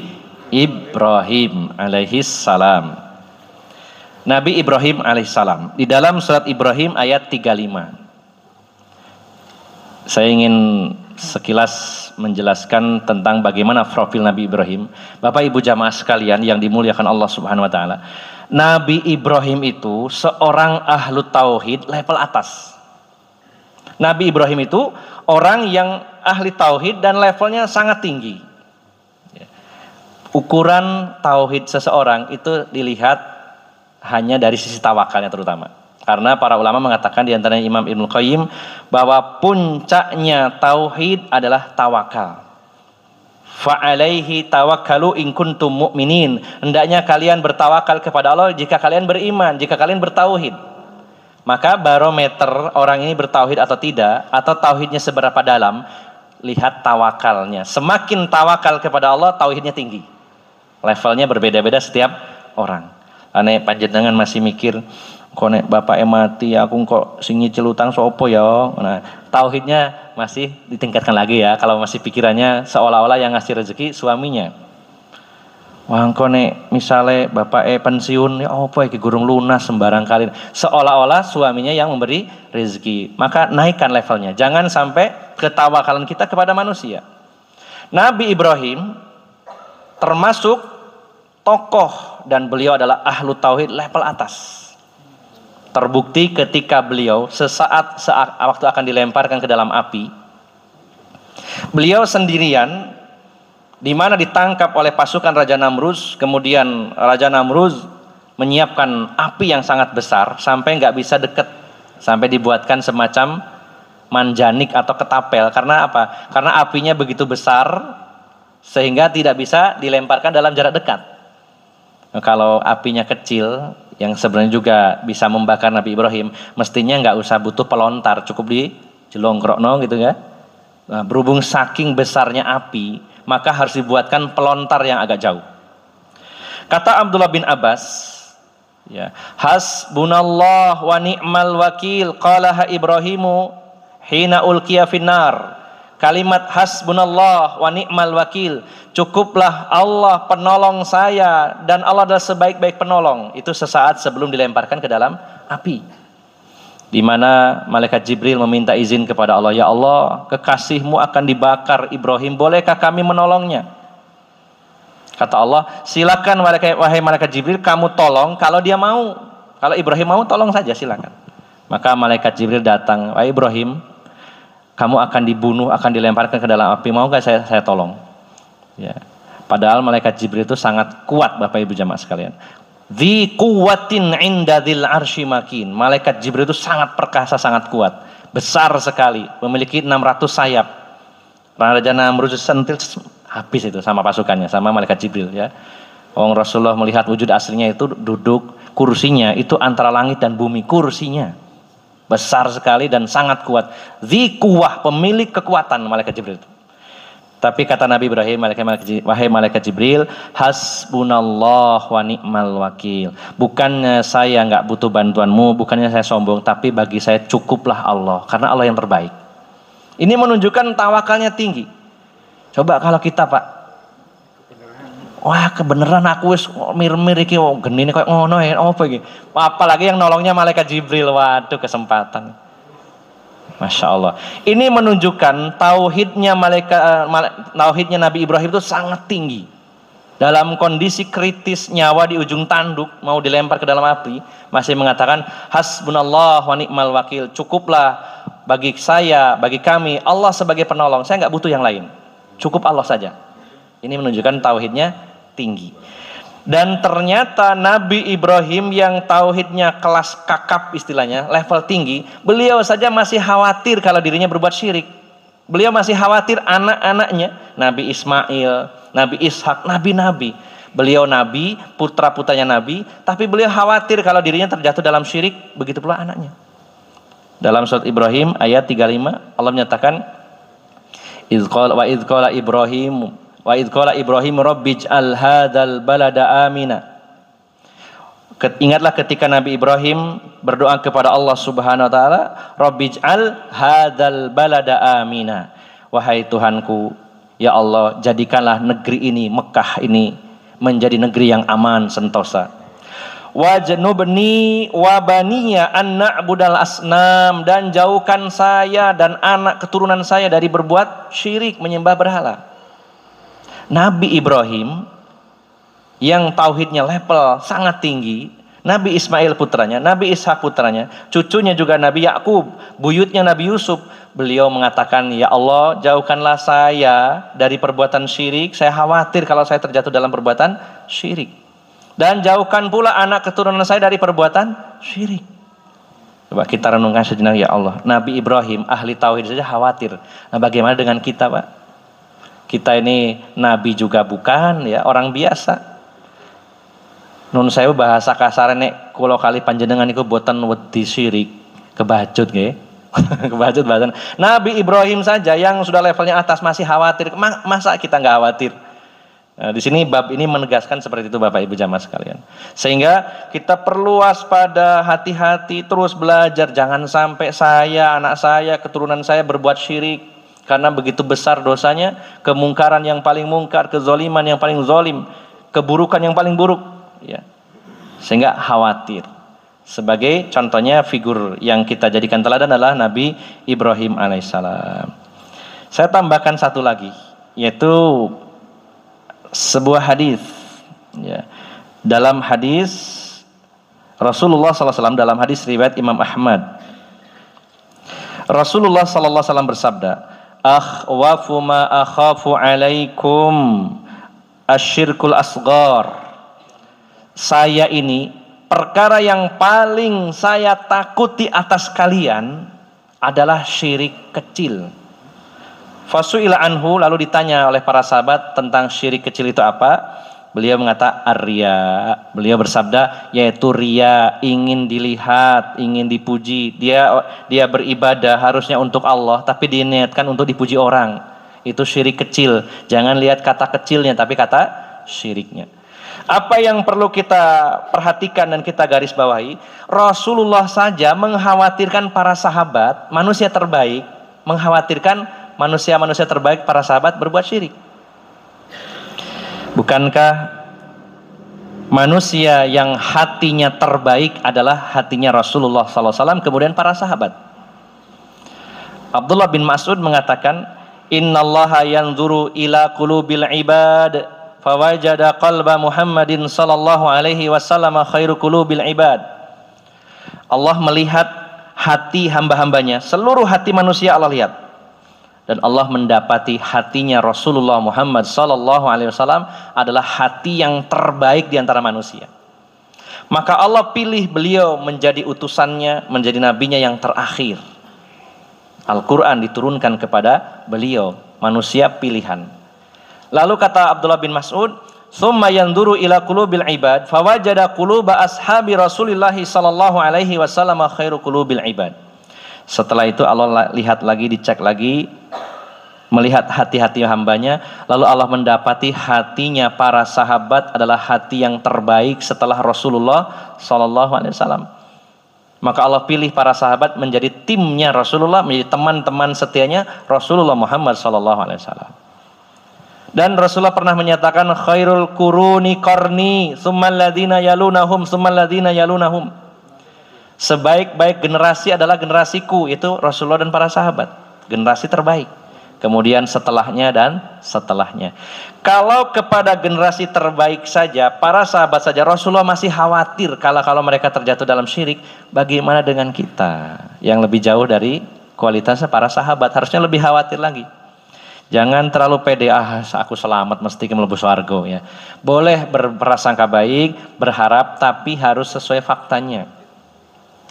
Ibrahim alaihi salam. Nabi Ibrahim alaihi salam. Di dalam surat Ibrahim ayat 35. Saya ingin sekilas menjelaskan tentang bagaimana profil Nabi Ibrahim. Bapak Ibu jamaah sekalian yang dimuliakan Allah Subhanahu wa taala. Nabi Ibrahim itu seorang ahlu tauhid level atas. Nabi Ibrahim itu orang yang ahli tauhid dan levelnya sangat tinggi. Ukuran tauhid seseorang itu dilihat hanya dari sisi tawakalnya terutama. Karena para ulama mengatakan di antaranya Imam Ibnu Qayyim bahwa puncaknya tauhid adalah tawakal. Fa'alaihi tawakkalu in kuntum mu'minin. Hendaknya kalian bertawakal kepada Allah jika kalian beriman, jika kalian bertauhid. Maka barometer orang ini bertauhid atau tidak, atau tauhidnya seberapa dalam, lihat tawakalnya. Semakin tawakal kepada Allah, tauhidnya tinggi. Levelnya berbeda-beda setiap orang. Ane panjenengan masih mikir, kok nek bapak mati, aku kok sing nyicil utang sopo ya. Nah, tauhidnya masih ditingkatkan lagi ya. Kalau masih pikirannya seolah-olah yang ngasih rezeki suaminya. Wah engko nek misale bapake pensiun ya apa iki gurung lunas sembarang kali. Seolah-olah suaminya yang memberi rezeki. Maka naikkan levelnya. Jangan sampai ketawakalan kita kepada manusia. Nabi Ibrahim termasuk tokoh dan beliau adalah ahlu tauhid level atas. Terbukti ketika beliau sesaat waktu akan dilemparkan ke dalam api, beliau sendirian di mana ditangkap oleh pasukan Raja Namruz. Kemudian Raja Namruz menyiapkan api yang sangat besar sampai nggak bisa dekat, sampai dibuatkan semacam manjanik atau ketapel. Karena apa? Karena apinya begitu besar sehingga tidak bisa dilemparkan dalam jarak dekat. Nah, kalau apinya kecil yang sebenarnya juga bisa membakar Nabi Ibrahim, mestinya nggak usah butuh pelontar, cukup di jelongkrokno gitu ya. Nah, berhubung saking besarnya api, maka harus dibuatkan pelontar yang agak jauh. Kata Abdullah bin Abbas, ya, hasbunallah wa ni'mal wakil qalaha Ibrahimu hina ulqiya finnar. Kalimat hasbunallah wa ni'mal wakil, cukuplah Allah penolong saya dan Allah adalah sebaik-baik penolong. Itu sesaat sebelum dilemparkan ke dalam api. Di mana malaikat Jibril meminta izin kepada Allah, ya Allah, kekasihmu akan dibakar Ibrahim, bolehkah kami menolongnya? Kata Allah, silakan wahai malaikat Jibril, kamu tolong kalau dia mau. Kalau Ibrahim mau, tolong saja silakan. Maka malaikat Jibril datang, wahai Ibrahim, kamu akan dibunuh, akan dilemparkan ke dalam api, mau gak saya tolong? Ya. Padahal malaikat Jibril itu sangat kuat Bapak Ibu jamaah sekalian. Dzi quwwatin 'inda dzil arsy makin. Malaikat Jibril itu sangat perkasa, sangat kuat, besar sekali, memiliki 600 sayap. Raja Namrud sentil habis itu sama pasukannya, sama malaikat Jibril ya. Rasulullah melihat wujud aslinya itu duduk, kursinya itu antara langit dan bumi, kursinya besar sekali dan sangat kuat. Dzi quwwah, pemilik kekuatan malaikat Jibril itu. Tapi kata Nabi Ibrahim, wahai malaikat Jibril, hasbunallah wa ni'mal wakil. Bukannya saya nggak butuh bantuanmu, bukannya saya sombong, tapi bagi saya cukuplah Allah, karena Allah yang terbaik. Ini menunjukkan tawakalnya tinggi. Coba kalau kita, Pak, wah kebenaran aku wis mir-mir iki genine koyo ngono apa iki? Apalagi yang nolongnya malaikat Jibril. Waduh, kesempatan. Masya Allah. Ini menunjukkan tauhidnya tauhidnya Nabi Ibrahim itu sangat tinggi. Dalam kondisi kritis, nyawa di ujung tanduk, mau dilempar ke dalam api, masih mengatakan hasbunallah wa ni'mal wakil. Cukuplah bagi saya, bagi kami, Allah sebagai penolong. Saya nggak butuh yang lain. Cukup Allah saja. Ini menunjukkan tauhidnya tinggi. Dan ternyata Nabi Ibrahim yang tauhidnya kelas kakap istilahnya, level tinggi, beliau saja masih khawatir kalau dirinya berbuat syirik. Beliau masih khawatir anak-anaknya, Nabi Ismail, Nabi Ishak, nabi-nabi. Beliau nabi, putra-putranya nabi, tapi beliau khawatir kalau dirinya terjatuh dalam syirik, begitu pula anaknya. Dalam surat Ibrahim ayat 35 Allah menyatakan wa idz qala Ibrahim rabbij'al hadzal balada amina. Ingatlah ketika Nabi Ibrahim berdoa kepada Allah Subhanahu wa taala, rabbij'al hadzal balada amina. Wahai Tuhanku, ya Allah, jadikanlah negeri ini, Mekah ini, menjadi negeri yang aman sentosa. Wajnubni wa baniya an na'budal asnam, dan jauhkan saya dan anak keturunan saya dari berbuat syirik, menyembah berhala. Nabi Ibrahim yang tauhidnya level sangat tinggi, Nabi Ismail putranya, Nabi Ishak putranya, cucunya juga Nabi Yakub, buyutnya Nabi Yusuf, beliau mengatakan, ya Allah, jauhkanlah saya dari perbuatan syirik, saya khawatir kalau saya terjatuh dalam perbuatan syirik. Dan jauhkan pula anak keturunan saya dari perbuatan syirik. Coba kita renungkan sejenak, ya Allah, Nabi Ibrahim ahli tauhid saja khawatir. Nah, bagaimana dengan kita, Pak? Kita ini nabi juga bukan, ya, orang biasa. Nun saya bahasa kasar nek kula kali panjenengan iku boten wedi syirik, kebacut nggih. Kebacut bahasan. Nabi Ibrahim saja yang sudah levelnya atas masih khawatir. Masa kita nggak khawatir? Nah, di sini bab ini menegaskan seperti itu, Bapak Ibu jamaah sekalian. Sehingga kita perlu waspada, hati-hati, terus belajar, jangan sampai saya, anak saya, keturunan saya berbuat syirik. Karena begitu besar dosanya, kemungkaran yang paling mungkar, kezoliman yang paling zolim, keburukan yang paling buruk, ya. Sehingga khawatir. Sebagai contohnya figur yang kita jadikan teladan adalah Nabi Ibrahim alaihissalam. Saya tambahkan satu lagi, yaitu sebuah hadis, ya. Dalam hadis Rasulullah SAW, dalam hadis riwayat Imam Ahmad, Rasulullah SAW bersabda, akhwafu ma akhafu alaikum asyirkul asghar. Saya ini, perkara yang paling saya takuti atas kalian adalah syirik kecil. Fasu'ila anhu, lalu ditanya oleh para sahabat tentang syirik kecil itu apa? Beliau mengatakan ar-riya. Beliau bersabda, yaitu riya, ingin dilihat, ingin dipuji. Dia beribadah harusnya untuk Allah, tapi diniatkan untuk dipuji orang. Itu syirik kecil. Jangan lihat kata kecilnya, tapi kata syiriknya. Apa yang perlu kita perhatikan dan kita garis bawahi, Rasulullah saja mengkhawatirkan para sahabat, manusia terbaik, mengkhawatirkan manusia-manusia terbaik, para sahabat berbuat syirik. Bukankah manusia yang hatinya terbaik adalah hatinya Rasulullah SAW, kemudian para sahabat? Abdullah bin Mas'ud mengatakan, innallaha yanzuru ila qulubil ibad fawajada qalba Muhammadin sallallahu alaihi wasallam khairu qulubil ibad. Allah melihat hati hamba-hambanya, seluruh hati manusia Allah lihat. Dan Allah mendapati hatinya Rasulullah Muhammad sallallahu alaihi wasallam adalah hati yang terbaik di antara manusia. Maka Allah pilih beliau menjadi utusannya, menjadi nabinya yang terakhir. Al-Quran diturunkan kepada beliau, manusia pilihan. Lalu kata Abdullah bin Mas'ud, "Tsumma yanzuru ila qulubil ibad, fawajada quluba ashabi Rasulillah sallallahu alaihi wasallam khairu qulubil ibad." Setelah itu Allah lihat lagi, dicek lagi, melihat hati-hati hambanya, lalu Allah mendapati hatinya para sahabat adalah hati yang terbaik setelah Rasulullah sallallahu alaihi wasallam. Maka Allah pilih para sahabat menjadi timnya Rasulullah, menjadi teman-teman setianya Rasulullah Muhammad sallallahu alaihi wasallam. Dan Rasulullah pernah menyatakan, khairul quruni qarni, tsummal ladzina yalunahum, tsummal ladzina yalunahum. Sebaik-baik generasi adalah generasiku, itu Rasulullah dan para sahabat, generasi terbaik. Kemudian setelahnya dan setelahnya. Kalau kepada generasi terbaik saja, para sahabat saja, Rasulullah masih khawatir kalau mereka terjatuh dalam syirik, bagaimana dengan kita yang lebih jauh dari kualitasnya para sahabat? Harusnya lebih khawatir lagi. Jangan terlalu pede, aku selamat mesti mlebu swarga ya. Boleh berprasangka baik, berharap, tapi harus sesuai faktanya.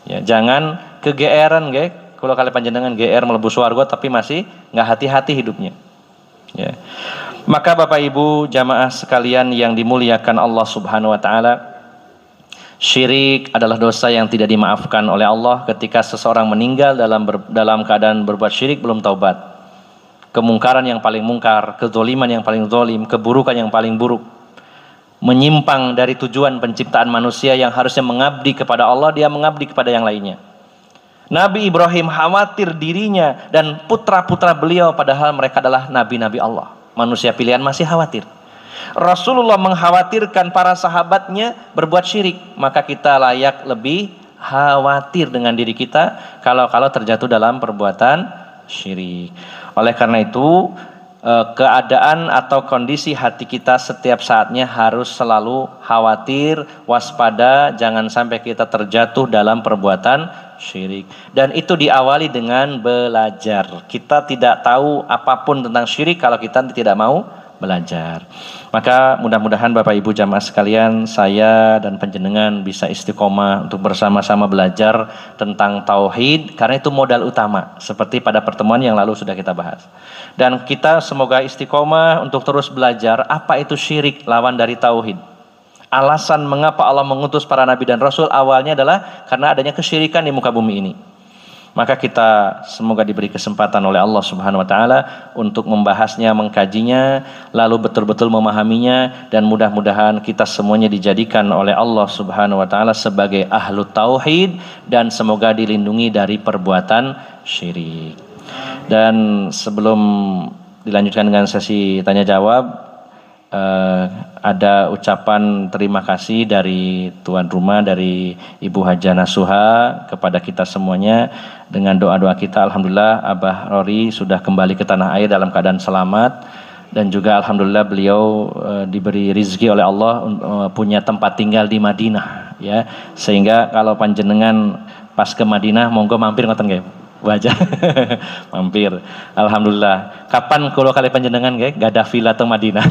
Ya, jangan kegeeran, nggih. Kalau kalian panjenengan GR mlebu swarga tapi masih nggak hati-hati hidupnya. Ya. Maka Bapak Ibu jamaah sekalian yang dimuliakan Allah Subhanahu wa taala, syirik adalah dosa yang tidak dimaafkan oleh Allah. Ketika seseorang meninggal dalam keadaan berbuat syirik belum taubat. Kemungkaran yang paling mungkar, kezaliman yang paling zalim, keburukan yang paling buruk. Menyimpang dari tujuan penciptaan manusia yang harusnya mengabdi kepada Allah, dia mengabdi kepada yang lainnya. Nabi Ibrahim khawatir dirinya dan putra-putra beliau, padahal mereka adalah nabi-nabi Allah. Manusia pilihan masih khawatir. Rasulullah mengkhawatirkan para sahabatnya berbuat syirik, maka kita layak lebih khawatir dengan diri kita kalau terjatuh dalam perbuatan syirik. Oleh karena itu, keadaan atau kondisi hati kita setiap saatnya harus selalu khawatir, waspada, jangan sampai kita terjatuh dalam perbuatan syirik. Dan itu diawali dengan belajar. Kita tidak tahu apapun tentang syirik kalau kita tidak mau belajar. Maka mudah-mudahan Bapak Ibu jamaah sekalian, saya dan panjenengan bisa istiqomah untuk bersama-sama belajar tentang tauhid, karena itu modal utama, seperti pada pertemuan yang lalu sudah kita bahas. Dan kita semoga istiqomah untuk terus belajar apa itu syirik, lawan dari tauhid. Alasan mengapa Allah mengutus para nabi dan rasul awalnya adalah karena adanya kesyirikan di muka bumi ini. Maka kita semoga diberi kesempatan oleh Allah Subhanahu wa taala untuk membahasnya, mengkajinya, lalu betul-betul memahaminya, dan mudah-mudahan kita semuanya dijadikan oleh Allah Subhanahu wa taala sebagai ahlu tauhid, dan semoga dilindungi dari perbuatan syirik. Dan sebelum dilanjutkan dengan sesi tanya jawab, ada ucapan terima kasih dari tuan rumah, dari Ibu Hajah Nasuha kepada kita semuanya. Dengan doa-doa kita, alhamdulillah Abah Rory sudah kembali ke tanah air dalam keadaan selamat, dan juga alhamdulillah beliau diberi rizki oleh Allah punya tempat tinggal di Madinah ya, sehingga kalau panjenengan pas ke Madinah monggo mampir ngoten nggih wajah mampir. Alhamdulillah. Kapan kalau kali panjenengan nggih gadah villa teng Madinah.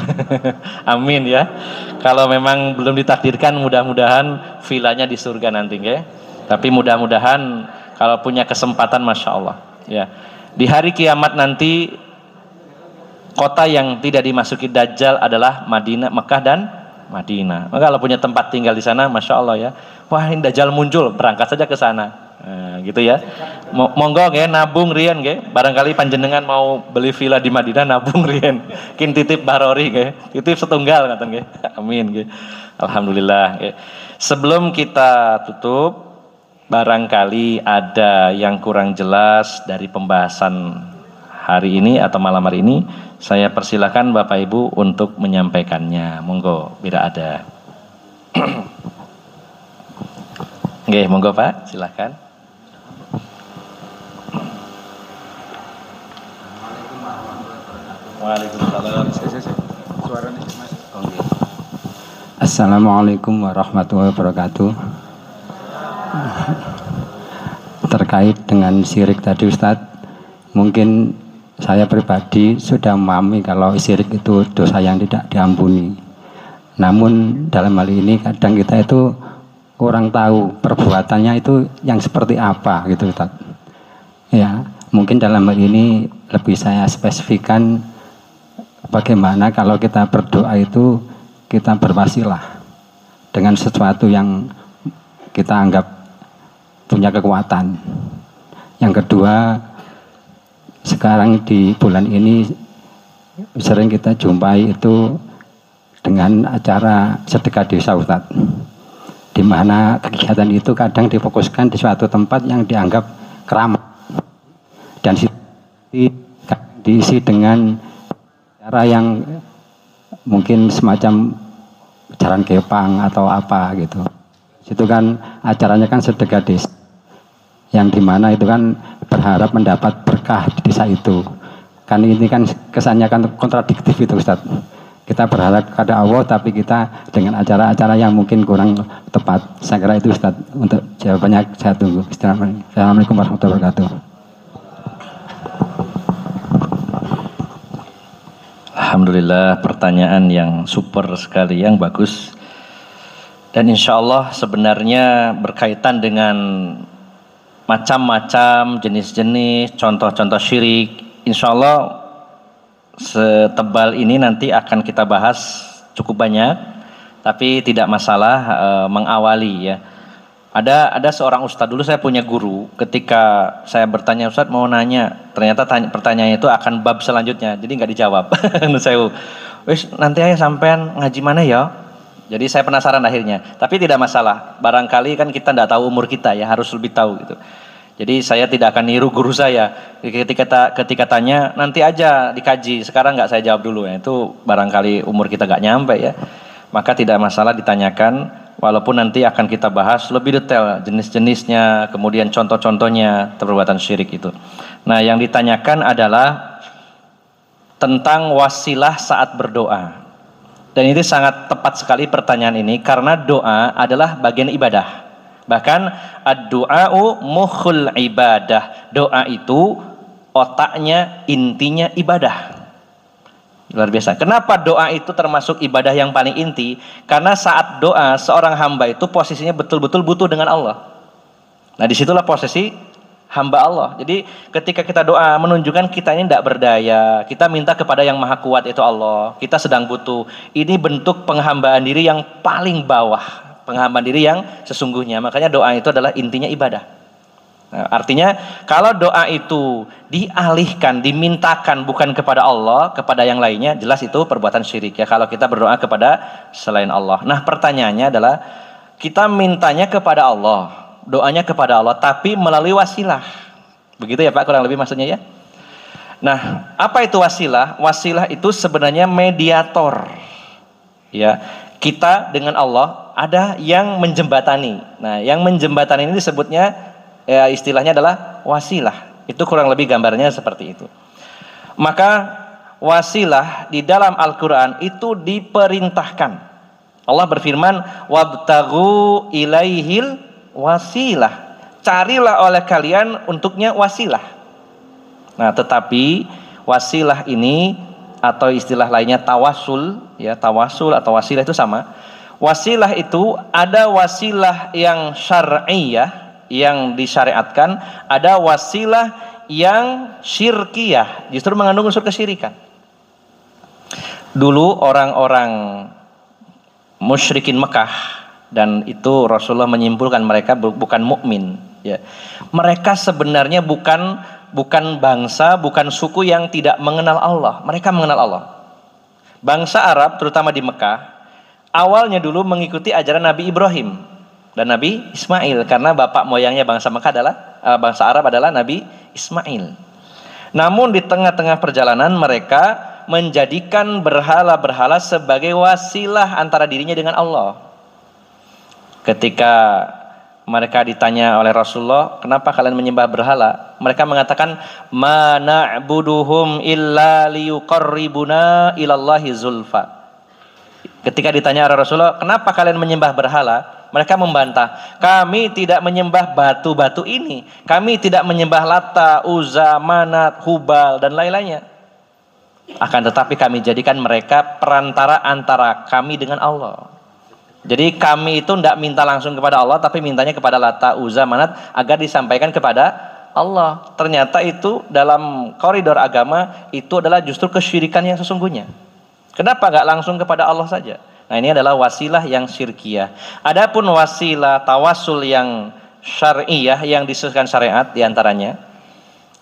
Amin ya. Kalau memang belum ditakdirkan, mudah-mudahan villanya di surga nanti nggih. Tapi mudah-mudahan kalau punya kesempatan, masya Allah ya, di hari kiamat nanti kota yang tidak dimasuki Dajjal adalah Madinah, Mekah dan Madinah. Maka kalau punya tempat tinggal di sana, masya Allah ya, wah ini Dajjal muncul, berangkat saja ke sana. Nah, gitu ya. Monggo nggih nabung riyen nggih. Barangkali panjenengan mau beli villa di Madinah, nabung riyen. Kin titip Barori nggih. Titip setunggal ngaten nggih. Amin nggih. Alhamdulillah nggih. Sebelum kita tutup, barangkali ada yang kurang jelas dari pembahasan hari ini atau malam hari ini, saya persilakan Bapak Ibu untuk menyampaikannya. Monggo bila ada. Nggih, monggo Pak, silakan. Assalamualaikum warahmatullahi wabarakatuh. Terkait dengan syirik tadi Ustadz, mungkin saya pribadi sudah memahami kalau syirik itu dosa yang tidak diampuni. Namun dalam hal ini kadang kita itu kurang tahu perbuatannya itu yang seperti apa gitu Ustaz. Ya, mungkin dalam hal ini lebih saya spesifikkan bagaimana kalau kita berdoa itu kita berwasilah dengan sesuatu yang kita anggap punya kekuatan. Yang kedua, sekarang di bulan ini sering kita jumpai itu dengan acara sedekah desa Ustaz, di mana kegiatan itu kadang difokuskan di suatu tempat yang dianggap keramat dan diisi dengan cara yang mungkin semacam jalan kepang atau apa gitu. Itu kan acaranya kan sedekah desa, yang dimana itu kan berharap mendapat berkah di desa itu. Kan ini kan kesannya kan kontradiktif itu Ustaz. Kita berharap kepada Allah tapi kita dengan acara-acara yang mungkin kurang tepat. Saya kira itu Ustaz. Untuk jawabannya saya tunggu. Assalamualaikum warahmatullahi wabarakatuh. Alhamdulillah, pertanyaan yang super sekali, yang bagus. Dan insya Allah sebenarnya berkaitan dengan macam-macam jenis-jenis contoh-contoh syirik. Insya Allah setebal ini nanti akan kita bahas cukup banyak, tapi tidak masalah mengawali ya. Ada seorang ustadz, dulu saya punya guru, ketika saya bertanya, ustadz mau nanya, ternyata pertanyaannya itu akan bab selanjutnya, jadi nggak dijawab. Saya, wis nanti aja sampean ngaji mana ya? Jadi saya penasaran akhirnya, tapi tidak masalah. Barangkali kan kita tidak tahu umur kita ya, harus lebih tahu gitu. Jadi saya tidak akan niru guru saya. Ketika tanya nanti aja dikaji, sekarang nggak saya jawab dulu ya. Itu barangkali umur kita nggak nyampe ya. Maka tidak masalah ditanyakan, walaupun nanti akan kita bahas lebih detail jenis-jenisnya, kemudian contoh-contohnya perbuatan syirik itu. Nah, yang ditanyakan adalah tentang wasilah saat berdoa. Dan ini sangat tepat sekali pertanyaan ini, karena doa adalah bagian ibadah. Bahkan ad-du'a'u mukhul ibadah. Doa itu otaknya, intinya ibadah. Luar biasa. Kenapa doa itu termasuk ibadah yang paling inti? Karena saat doa seorang hamba itu posisinya betul-betul butuh dengan Allah. Nah, disitulah posisi hamba Allah. Jadi ketika kita doa menunjukkan kita ini tidak berdaya, kita minta kepada yang maha kuat itu Allah, kita sedang butuh. Ini bentuk penghambaan diri yang paling bawah, penghambaan diri yang sesungguhnya. Makanya doa itu adalah intinya ibadah. Nah, artinya kalau doa itu dialihkan, dimintakan bukan kepada Allah, kepada yang lainnya, jelas itu perbuatan syirik ya, kalau kita berdoa kepada selain Allah. Nah, pertanyaannya adalah kita mintanya kepada Allah, doanya kepada Allah, tapi melalui wasilah. Begitu ya Pak, kurang lebih maksudnya ya. Nah, apa itu wasilah? Wasilah itu sebenarnya mediator. Ya, kita dengan Allah ada yang menjembatani. Nah, yang menjembatani ini disebutnya ya, istilahnya adalah wasilah. Itu kurang lebih gambarnya seperti itu. Maka wasilah di dalam Al-Quran itu diperintahkan. Allah berfirman, wabtaghu ilaihil wasilah. Carilah oleh kalian untuknya wasilah. Nah, tetapi wasilah ini atau istilah lainnya tawasul, ya, tawasul atau wasilah itu sama. Wasilah itu ada wasilah yang syar'iyah, yang disyariatkan, ada wasilah yang syirkiyah, justru mengandung unsur kesyirikan. Dulu orang-orang musyrikin Mekah, dan itu Rasulullah menyimpulkan mereka bukan mukmin ya. Mereka sebenarnya bukan bangsa, bukan suku yang tidak mengenal Allah. Mereka mengenal Allah. Bangsa Arab terutama di Mekah awalnya dulu mengikuti ajaran Nabi Ibrahim dan Nabi Ismail, karena bapak moyangnya bangsa Mekah adalah bangsa Arab adalah Nabi Ismail. Namun di tengah-tengah perjalanan mereka menjadikan berhala-berhala sebagai wasilah antara dirinya dengan Allah. Ketika mereka ditanya oleh Rasulullah, kenapa kalian menyembah berhala? Mereka mengatakan, ma na'buduhum illa liyuqarribuna ilallahi zulfa. Ketika ditanya oleh Rasulullah, kenapa kalian menyembah berhala? Mereka membantah, kami tidak menyembah batu-batu ini, kami tidak menyembah Lata, Uzza, Manat, Hubal dan lain-lainnya. Akan tetapi kami jadikan mereka perantara antara kami dengan Allah. Jadi kami itu tidak minta langsung kepada Allah, tapi mintanya kepada Lata, Uzza, Manat agar disampaikan kepada Allah. Ternyata itu dalam koridor agama itu adalah justru kesyirikan yang sesungguhnya. Kenapa nggak langsung kepada Allah saja? Nah, ini adalah wasilah yang syirkiyah. Adapun wasilah tawasul yang syar'iyah yang disebutkan syariat diantaranya,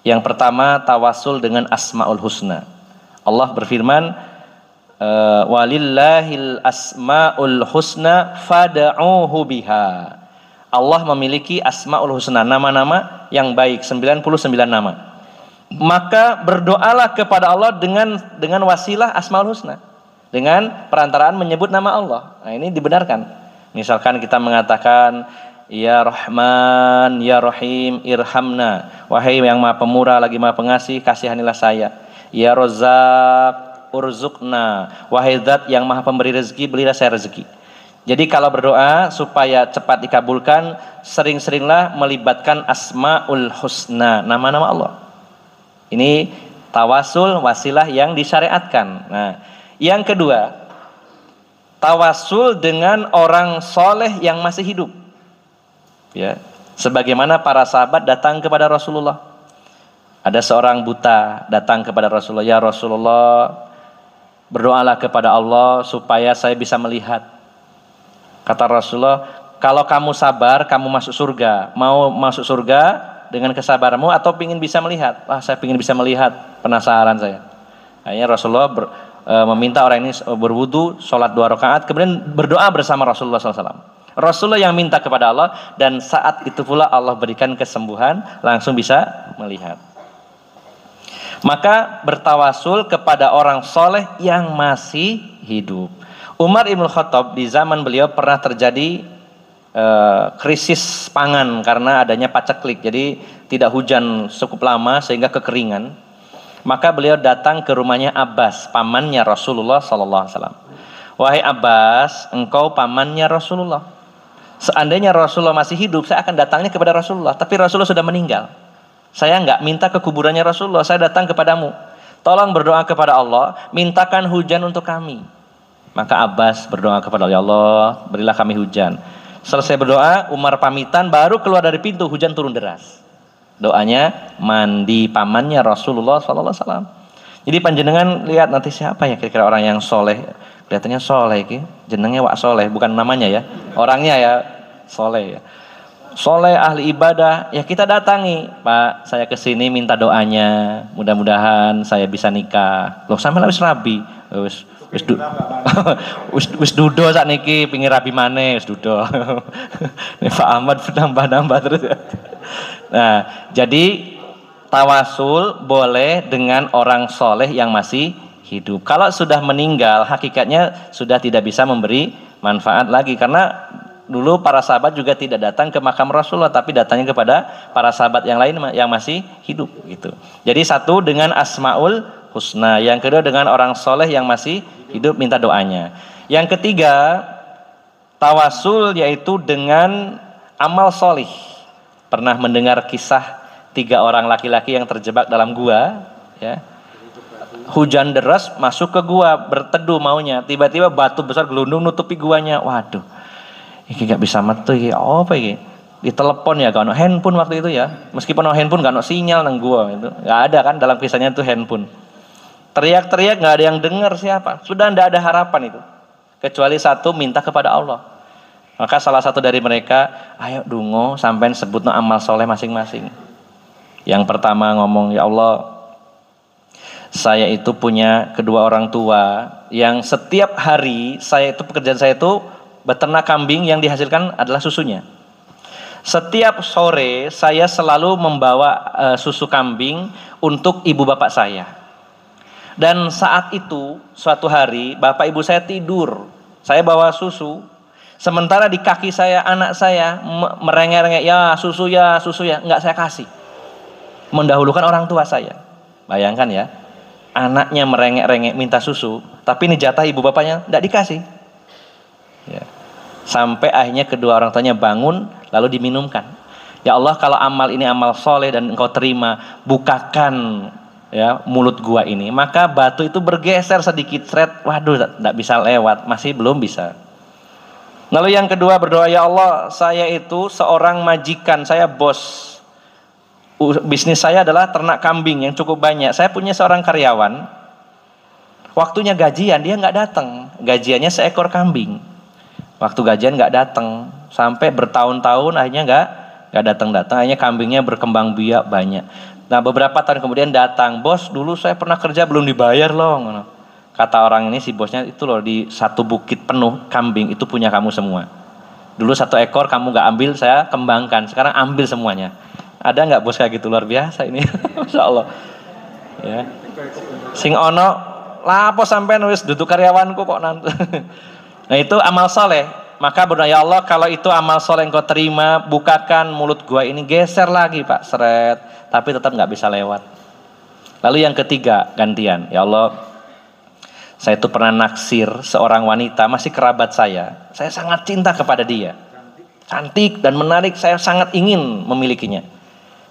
yang pertama tawasul dengan asmaul husna. Allah berfirman, walillahil asmaul husna fad'uuhu biha. Allah memiliki asmaul husna, nama-nama yang baik, 99 nama. Maka berdoalah kepada Allah dengan wasilah asmaul husna, dengan perantaraan menyebut nama Allah. Nah, ini dibenarkan. Misalkan kita mengatakan ya Rahman, ya Rahim, irhamna. Wahai yang Maha Pemurah lagi Maha Pengasih, kasihanilah saya. Ya Razzaq, urzuqna. Wahai Zat yang Maha Pemberi rezeki, berilah saya rezeki. Jadi kalau berdoa supaya cepat dikabulkan, sering-seringlah melibatkan asmaul husna, nama-nama Allah. Ini tawasul wasilah yang disyariatkan. Nah, yang kedua, tawasul dengan orang soleh yang masih hidup. Ya, sebagaimana para sahabat datang kepada Rasulullah. Ada seorang buta datang kepada Rasulullah, ya Rasulullah, berdoalah kepada Allah supaya saya bisa melihat. Kata Rasulullah, kalau kamu sabar, kamu masuk surga. Mau masuk surga dengan kesabaranmu atau ingin bisa melihat? Wah, saya ingin bisa melihat, penasaran saya. Akhirnya Rasulullah meminta orang ini berwudu, sholat 2 rakaat, kemudian berdoa bersama Rasulullah SAW. Rasulullah yang minta kepada Allah, dan saat itu pula Allah berikan kesembuhan, langsung bisa melihat. Maka bertawasul kepada orang soleh yang masih hidup. Umar Ibn Khattab di zaman beliau pernah terjadi krisis pangan karena adanya paceklik, jadi tidak hujan cukup lama sehingga kekeringan. Maka beliau datang ke rumahnya Abbas, pamannya Rasulullah SAW. Wahai Abbas, engkau pamannya Rasulullah. Seandainya Rasulullah masih hidup, saya akan datangnya kepada Rasulullah. Tapi Rasulullah sudah meninggal. Saya enggak minta ke kuburannya Rasulullah, saya datang kepadamu. Tolong berdoa kepada Allah, mintakan hujan untuk kami. Maka Abbas berdoa kepada Allah, ya Allah, berilah kami hujan. Selesai berdoa, Umar pamitan, baru keluar dari pintu, hujan turun deras. Doanya mandi pamannya Rasulullah SAW. Jadi panjenengan lihat nanti siapa ya kira-kira orang yang soleh. Kelihatannya soleh, jenengnya Wak Soleh, bukan namanya ya, orangnya ya soleh ya. Soleh ahli ibadah, ya kita datangi, Pak, saya kesini minta doanya, mudah-mudahan saya bisa nikah. Loh, sampe wis rabi, wis dudo sak niki pingin rabi maneh, wis dudo. Nih Pak Ahmad nambah-nambah terus. Nah, jadi tawasul boleh dengan orang soleh yang masih hidup. Kalau sudah meninggal, hakikatnya sudah tidak bisa memberi manfaat lagi, karena dulu para sahabat juga tidak datang ke makam Rasulullah, tapi datangnya kepada para sahabat yang lain yang masih hidup gitu. Jadi satu dengan asmaul husna, yang kedua dengan orang soleh yang masih hidup minta doanya. Yang ketiga tawasul yaitu dengan amal solih. Pernah mendengar kisah 3 orang laki-laki yang terjebak dalam gua, ya. Hujan deras masuk ke gua berteduh maunya, tiba-tiba batu besar gelundung nutupi guanya. Waduh, ini gak bisa metu iki. Apa iki? Ditelepon ya, gak ada handphone waktu itu ya. Meskipun ada handphone gak ada sinyal nang gua itu. Gak ada kan dalam kisahnya itu handphone. Teriak-teriak gak ada yang dengar siapa. Sudah tidak ada harapan itu. Kecuali satu minta kepada Allah. Maka salah satu dari mereka, ayo dungo sampai sebutno amal soleh masing-masing. Yang pertama ngomong, ya Allah, saya itu punya kedua orang tua yang setiap hari pekerjaan saya itu beternak kambing yang dihasilkan adalah susunya. Setiap sore saya selalu membawa susu kambing untuk ibu bapak saya. Dan saat itu suatu hari bapak ibu saya tidur, saya bawa susu, sementara di kaki saya anak saya merengek-rengek, ya susu ya, enggak saya kasih. Mendahulukan orang tua saya. Bayangkan ya, anaknya merengek-rengek minta susu, tapi ini jatah ibu bapaknya enggak dikasih. Ya. Sampai akhirnya kedua orang tuanya bangun lalu diminumkan. Ya Allah, kalau amal ini amal soleh dan engkau terima, bukakan ya mulut gua ini. Maka batu itu bergeser sedikit, waduh, enggak bisa lewat, masih belum bisa. Lalu yang kedua berdoa, ya Allah, saya itu seorang majikan, saya bos. Bisnis saya adalah ternak kambing yang cukup banyak. Saya punya seorang karyawan, waktunya gajian dia nggak datang. Gajiannya seekor kambing. Waktu gajian nggak datang, sampai bertahun-tahun akhirnya nggak datang. Akhirnya kambingnya berkembang biak banyak. Nah beberapa tahun kemudian datang, bos dulu saya pernah kerja belum dibayar loh. Kata orang ini, si bosnya, itu loh di satu bukit penuh kambing itu punya kamu semua. Dulu 1 ekor kamu nggak ambil, saya kembangkan, sekarang ambil semuanya. Ada nggak bos kayak gitu? Luar biasa ini. Masya Allah. Ya. Sing ono lapo sampai nulis duduk karyawanku kok nanti. Nah itu amal soleh. Maka berdoa, ya Allah, kalau itu amal soleh engkau terima, bukakan mulut gua ini, geser lagi Pak, seret, tapi tetap nggak bisa lewat. Lalu yang ketiga, gantian, ya Allah, saya itu pernah naksir seorang wanita, masih kerabat saya sangat cinta kepada dia, cantik dan menarik, saya sangat ingin memilikinya,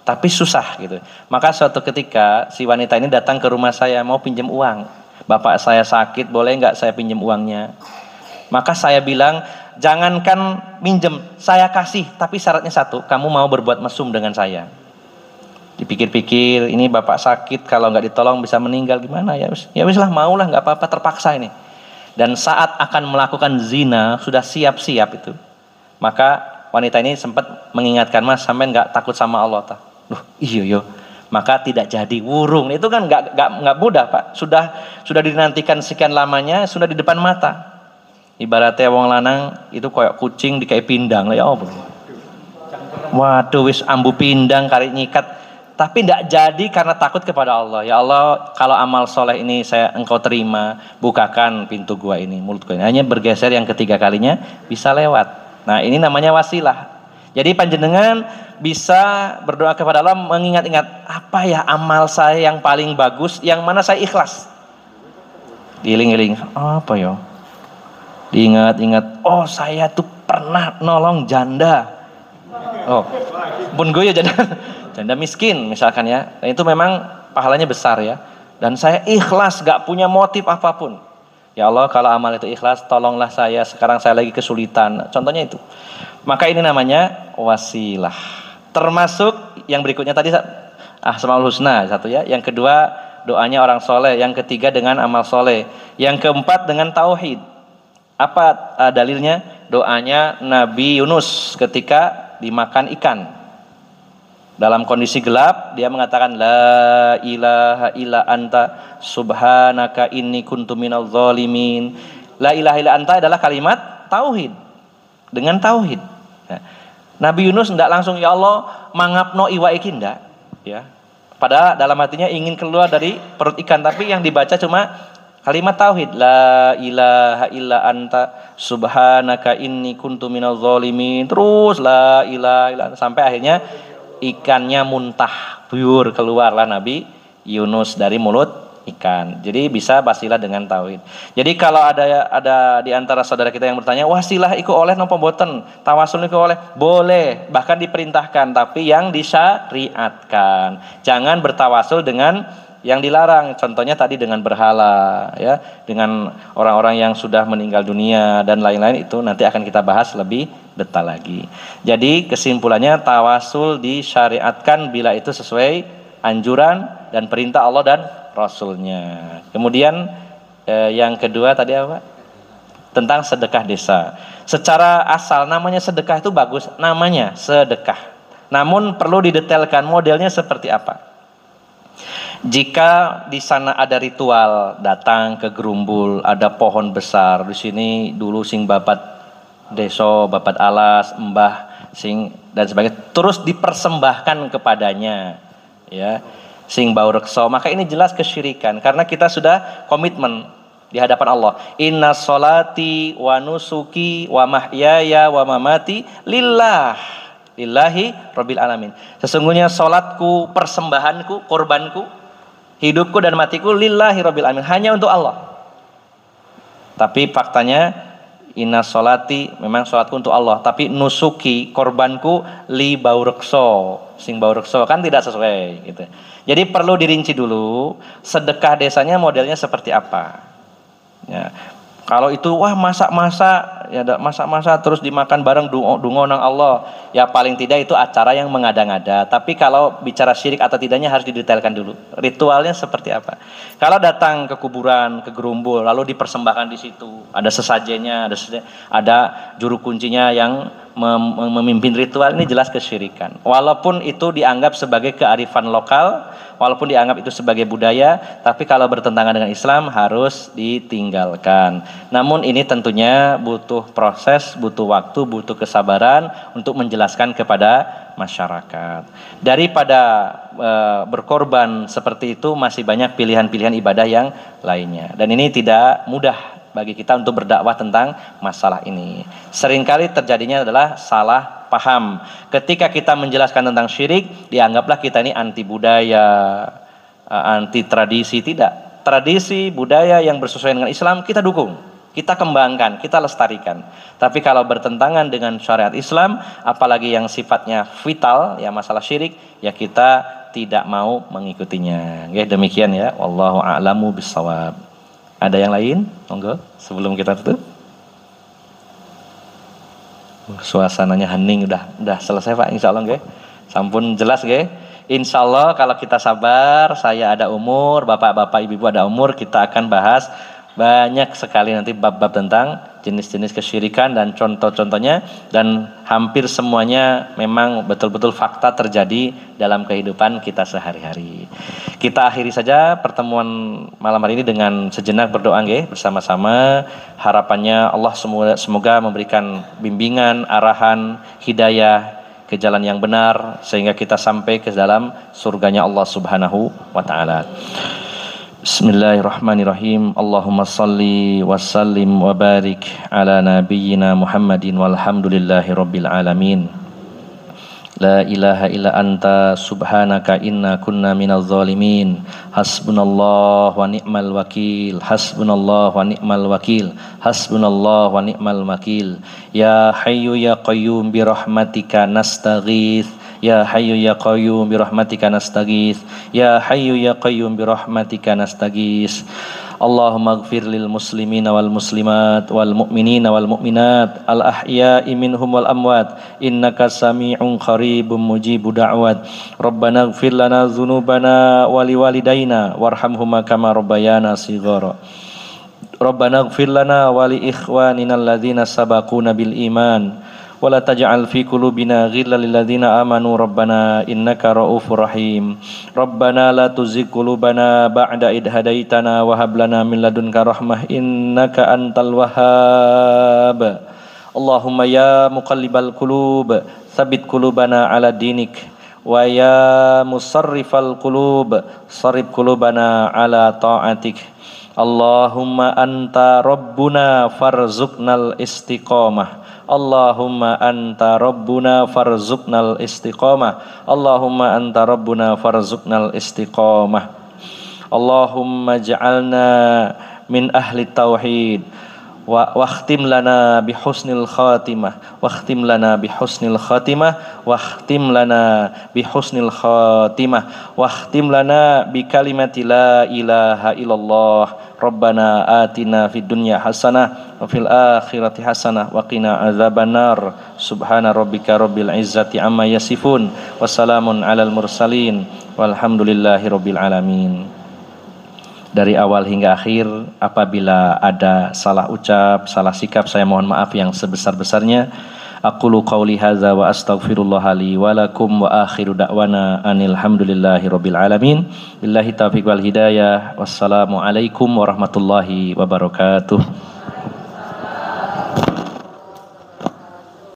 tapi susah gitu. Maka suatu ketika si wanita ini datang ke rumah saya, mau pinjam uang. Bapak saya sakit, boleh nggak saya pinjam uangnya? Maka saya bilang, jangankan minjem, saya kasih, tapi syaratnya satu, kamu mau berbuat mesum dengan saya. Dipikir-pikir, ini bapak sakit, kalau nggak ditolong bisa meninggal, gimana ya? Ya wis lah, maulah, nggak apa-apa, terpaksa ini. Dan saat akan melakukan zina, sudah siap-siap itu. Maka wanita ini sempat mengingatkan, Mas, sampai nggak takut sama Allah? Loh, iya yo. Maka tidak jadi wurung. Itu kan nggak mudah Pak. Sudah dinantikan sekian lamanya, sudah di depan mata. Ibaratnya wong lanang itu kayak kucing dikai pindang lah ya Allah. Waduh wis ambu pindang kari nyikat. Tapi tidak jadi karena takut kepada Allah. Ya Allah, kalau amal soleh ini engkau terima, bukakan pintu gua ini, mulut gua ini. Hanya bergeser yang ketiga kalinya bisa lewat. Nah ini namanya wasilah. Jadi panjenengan bisa berdoa kepada Allah, mengingat-ingat apa ya amal saya yang paling bagus, yang mana saya ikhlas. Giling-giling, apa ya? Diingat-ingat, oh saya tuh pernah nolong janda. Oh, pun gue ya janda miskin misalkan ya. Dan itu memang pahalanya besar ya. Dan saya ikhlas, gak punya motif apapun. Ya Allah, kalau amal itu ikhlas, tolonglah saya, sekarang saya lagi kesulitan. Contohnya itu. Maka ini namanya wasilah. Termasuk yang berikutnya tadi Asmaul Husna satu ya. Yang kedua doanya orang soleh. Yang ketiga dengan amal soleh. Yang keempat dengan tauhid. Apa dalilnya? Doanya Nabi Yunus ketika dimakan ikan. Dalam kondisi gelap dia mengatakan la ilaha illa anta subhanaka inni kuntu minadz zalimin. La ilaha illa anta adalah kalimat tauhid. Dengan tauhid. Nah, Nabi Yunus tidak langsung ya Allah mangapno iwa iki ndak ya. Padahal dalam hatinya ingin keluar dari perut ikan, tapi yang dibaca cuma kalimat tauhid, la ilaha illa anta subhanaka inni kuntu minadz zalimin. Terus la ilaha illa anta, sampai akhirnya ikannya muntah, buyur, keluarlah Nabi Yunus dari mulut ikan. Jadi bisa wasilah dengan tauhid. Jadi kalau ada di antara saudara kita yang bertanya, wasilah iku oleh napa mboten? Tawasul iku oleh? Boleh, bahkan diperintahkan, tapi yang disyariatkan. Jangan bertawasul dengan yang dilarang. Contohnya tadi dengan berhala ya, dengan orang-orang yang sudah meninggal dunia dan lain-lain, itu nanti akan kita bahas lebih detail lagi. Jadi kesimpulannya tawasul disyariatkan bila itu sesuai anjuran dan perintah Allah dan Rasulnya. Kemudian yang kedua tadi apa? Tentang sedekah desa. Secara asal namanya sedekah itu bagus, namanya sedekah. Namun perlu didetailkan modelnya seperti apa. Jika di sana ada ritual, datang ke gerumbul, ada pohon besar di sini dulu sing babat deso, babat alas, mbah sing dan sebagainya, terus dipersembahkan kepadanya, ya. Sing bau rekso, maka ini jelas kesyirikan karena kita sudah komitmen di hadapan Allah. Inna sholati wa nusuki wa mahyaya wa mamati lillahi rabbil alamin. Sesungguhnya salatku, persembahanku, korbanku, hidupku dan matiku lillahi rabbil alamin, hanya untuk Allah. Tapi faktanya inna sholati, memang salatku untuk Allah, tapi nusuki, korbanku li bau rekso, sing bau rekso, kan tidak sesuai gitu. Jadi perlu dirinci dulu sedekah desanya modelnya seperti apa. Ya. Kalau itu wah masak-masak ya masak-masak terus dimakan bareng dungo nang Allah. Ya paling tidak itu acara yang mengada-ngada. Tapi kalau bicara syirik atau tidaknya harus didetailkan dulu. Ritualnya seperti apa? Kalau datang ke kuburan, ke gerumbul, lalu dipersembahkan di situ, ada sesajennya, ada juru kuncinya yang memimpin ritual, ini jelas kesyirikan. Walaupun itu dianggap sebagai kearifan lokal, walaupun dianggap itu sebagai budaya, tapi kalau bertentangan dengan Islam harus ditinggalkan. Namun ini tentunya butuh proses, butuh waktu, butuh kesabaran untuk menjelaskan kepada masyarakat. Daripada berkorban seperti itu, masih banyak pilihan-pilihan ibadah yang lainnya. Dan ini tidak mudah bagi kita untuk berdakwah tentang masalah ini. Seringkali terjadinya adalah salah paham. Ketika kita menjelaskan tentang syirik, dianggaplah kita ini anti budaya, anti tradisi. Tidak. Tradisi, budaya yang bersesuaian dengan Islam kita dukung, kita kembangkan, kita lestarikan. Tapi kalau bertentangan dengan syariat Islam, apalagi yang sifatnya vital, ya masalah syirik, ya kita tidak mau mengikutinya. Ya, demikian ya. Wallahu a'lamu bissawab. Ada yang lain? Monggo, sebelum kita tutup. Suasananya hening, udah selesai Pak, insya Allah nggih. Sampun jelas nggih. Insya Allah kalau kita sabar, saya ada umur, bapak-bapak, ibu-ibu ada umur, kita akan bahas banyak sekali nanti bab-bab tentang jenis-jenis kesyirikan dan contoh-contohnya, dan hampir semuanya memang betul-betul fakta terjadi dalam kehidupan kita sehari-hari. Kita akhiri saja pertemuan malam hari ini dengan sejenak berdoa nggih bersama-sama. Harapannya Allah semoga memberikan bimbingan, arahan, hidayah ke jalan yang benar sehingga kita sampai ke dalam surganya Allah Subhanahu wa taala. Bismillahirrahmanirrahim. Allahumma salli wa sallim wa barik ala nabiyyina Muhammadin walhamdulillahi rabbil alamin. La ilaha illa anta subhanaka inna kunna minaz zalimin. Hasbunallah wa ni'mal wakil. Hasbunallah wa ni'mal wakil. Hasbunallah wa ni'mal wakil. Ya hayyu ya qayyum bi rahmatika nastaghits. Ya hayyu ya qayyum bi rahmatika nastaghits. Ya hayyu ya qayyum bi rahmatika nastaghits. Allahumma ighfir lil muslimina wal muslimat wal mu'minina wal mu'minat al ahya'i minhum wal amwat innaka sami'un qaribun mujibu da'wat. Rabbana ighfir lana dzunubana wa liwalidayna warhamhuma kama rabbayana shighara. Rabbana ighfir lana wa li ikhwanina alladzina sabaquna bil iman wa la taj'al fi qulubina ghillan lil ladzina amanu rabbana innaka raufur rahim. Rabbana la tuzigh qulubana ba'da id hadaitana wa hab lana min ladunka rahmah innaka antal wahhab. Allahumma ya muqallibal qulub tsabbit qulubana ala dinik wa ya musarrifal qulub sarrif qulubana ala ta'atik. Allahumma anta rabbuna farzuqnal istiqamah. Allahumma anta rabbuna farzuqnal istiqamah. Allahumma anta rabbuna farzuqnal istiqamah. Allahumma ja'alna min ahli tauhid wakhtim lana bihusnil khatimah wakhtim lana bihusnil khatimah wakhtim lana bihusnil khatimah wakhtim lana bi kalimati la ilaha illallah. Rabbana atina fid dunya hasanah wa fil akhirati hasanah wa qina adzabannar. Subhana rabbika rabbil izzati amma yasifun wassalamun alal mursalin walhamdulillahi rabbil alamin. Dari awal hingga akhir, apabila ada salah ucap, salah sikap, saya mohon maaf yang sebesar-besarnya. Aqulu qawli hadza wa astaghfirullaha li wa lakum wa akhiru da'wana anil hamdulillahi rabbil alamin. Billahi taufiq wal hidayah. Wassalamu alaikum warahmatullahi wabarakatuh.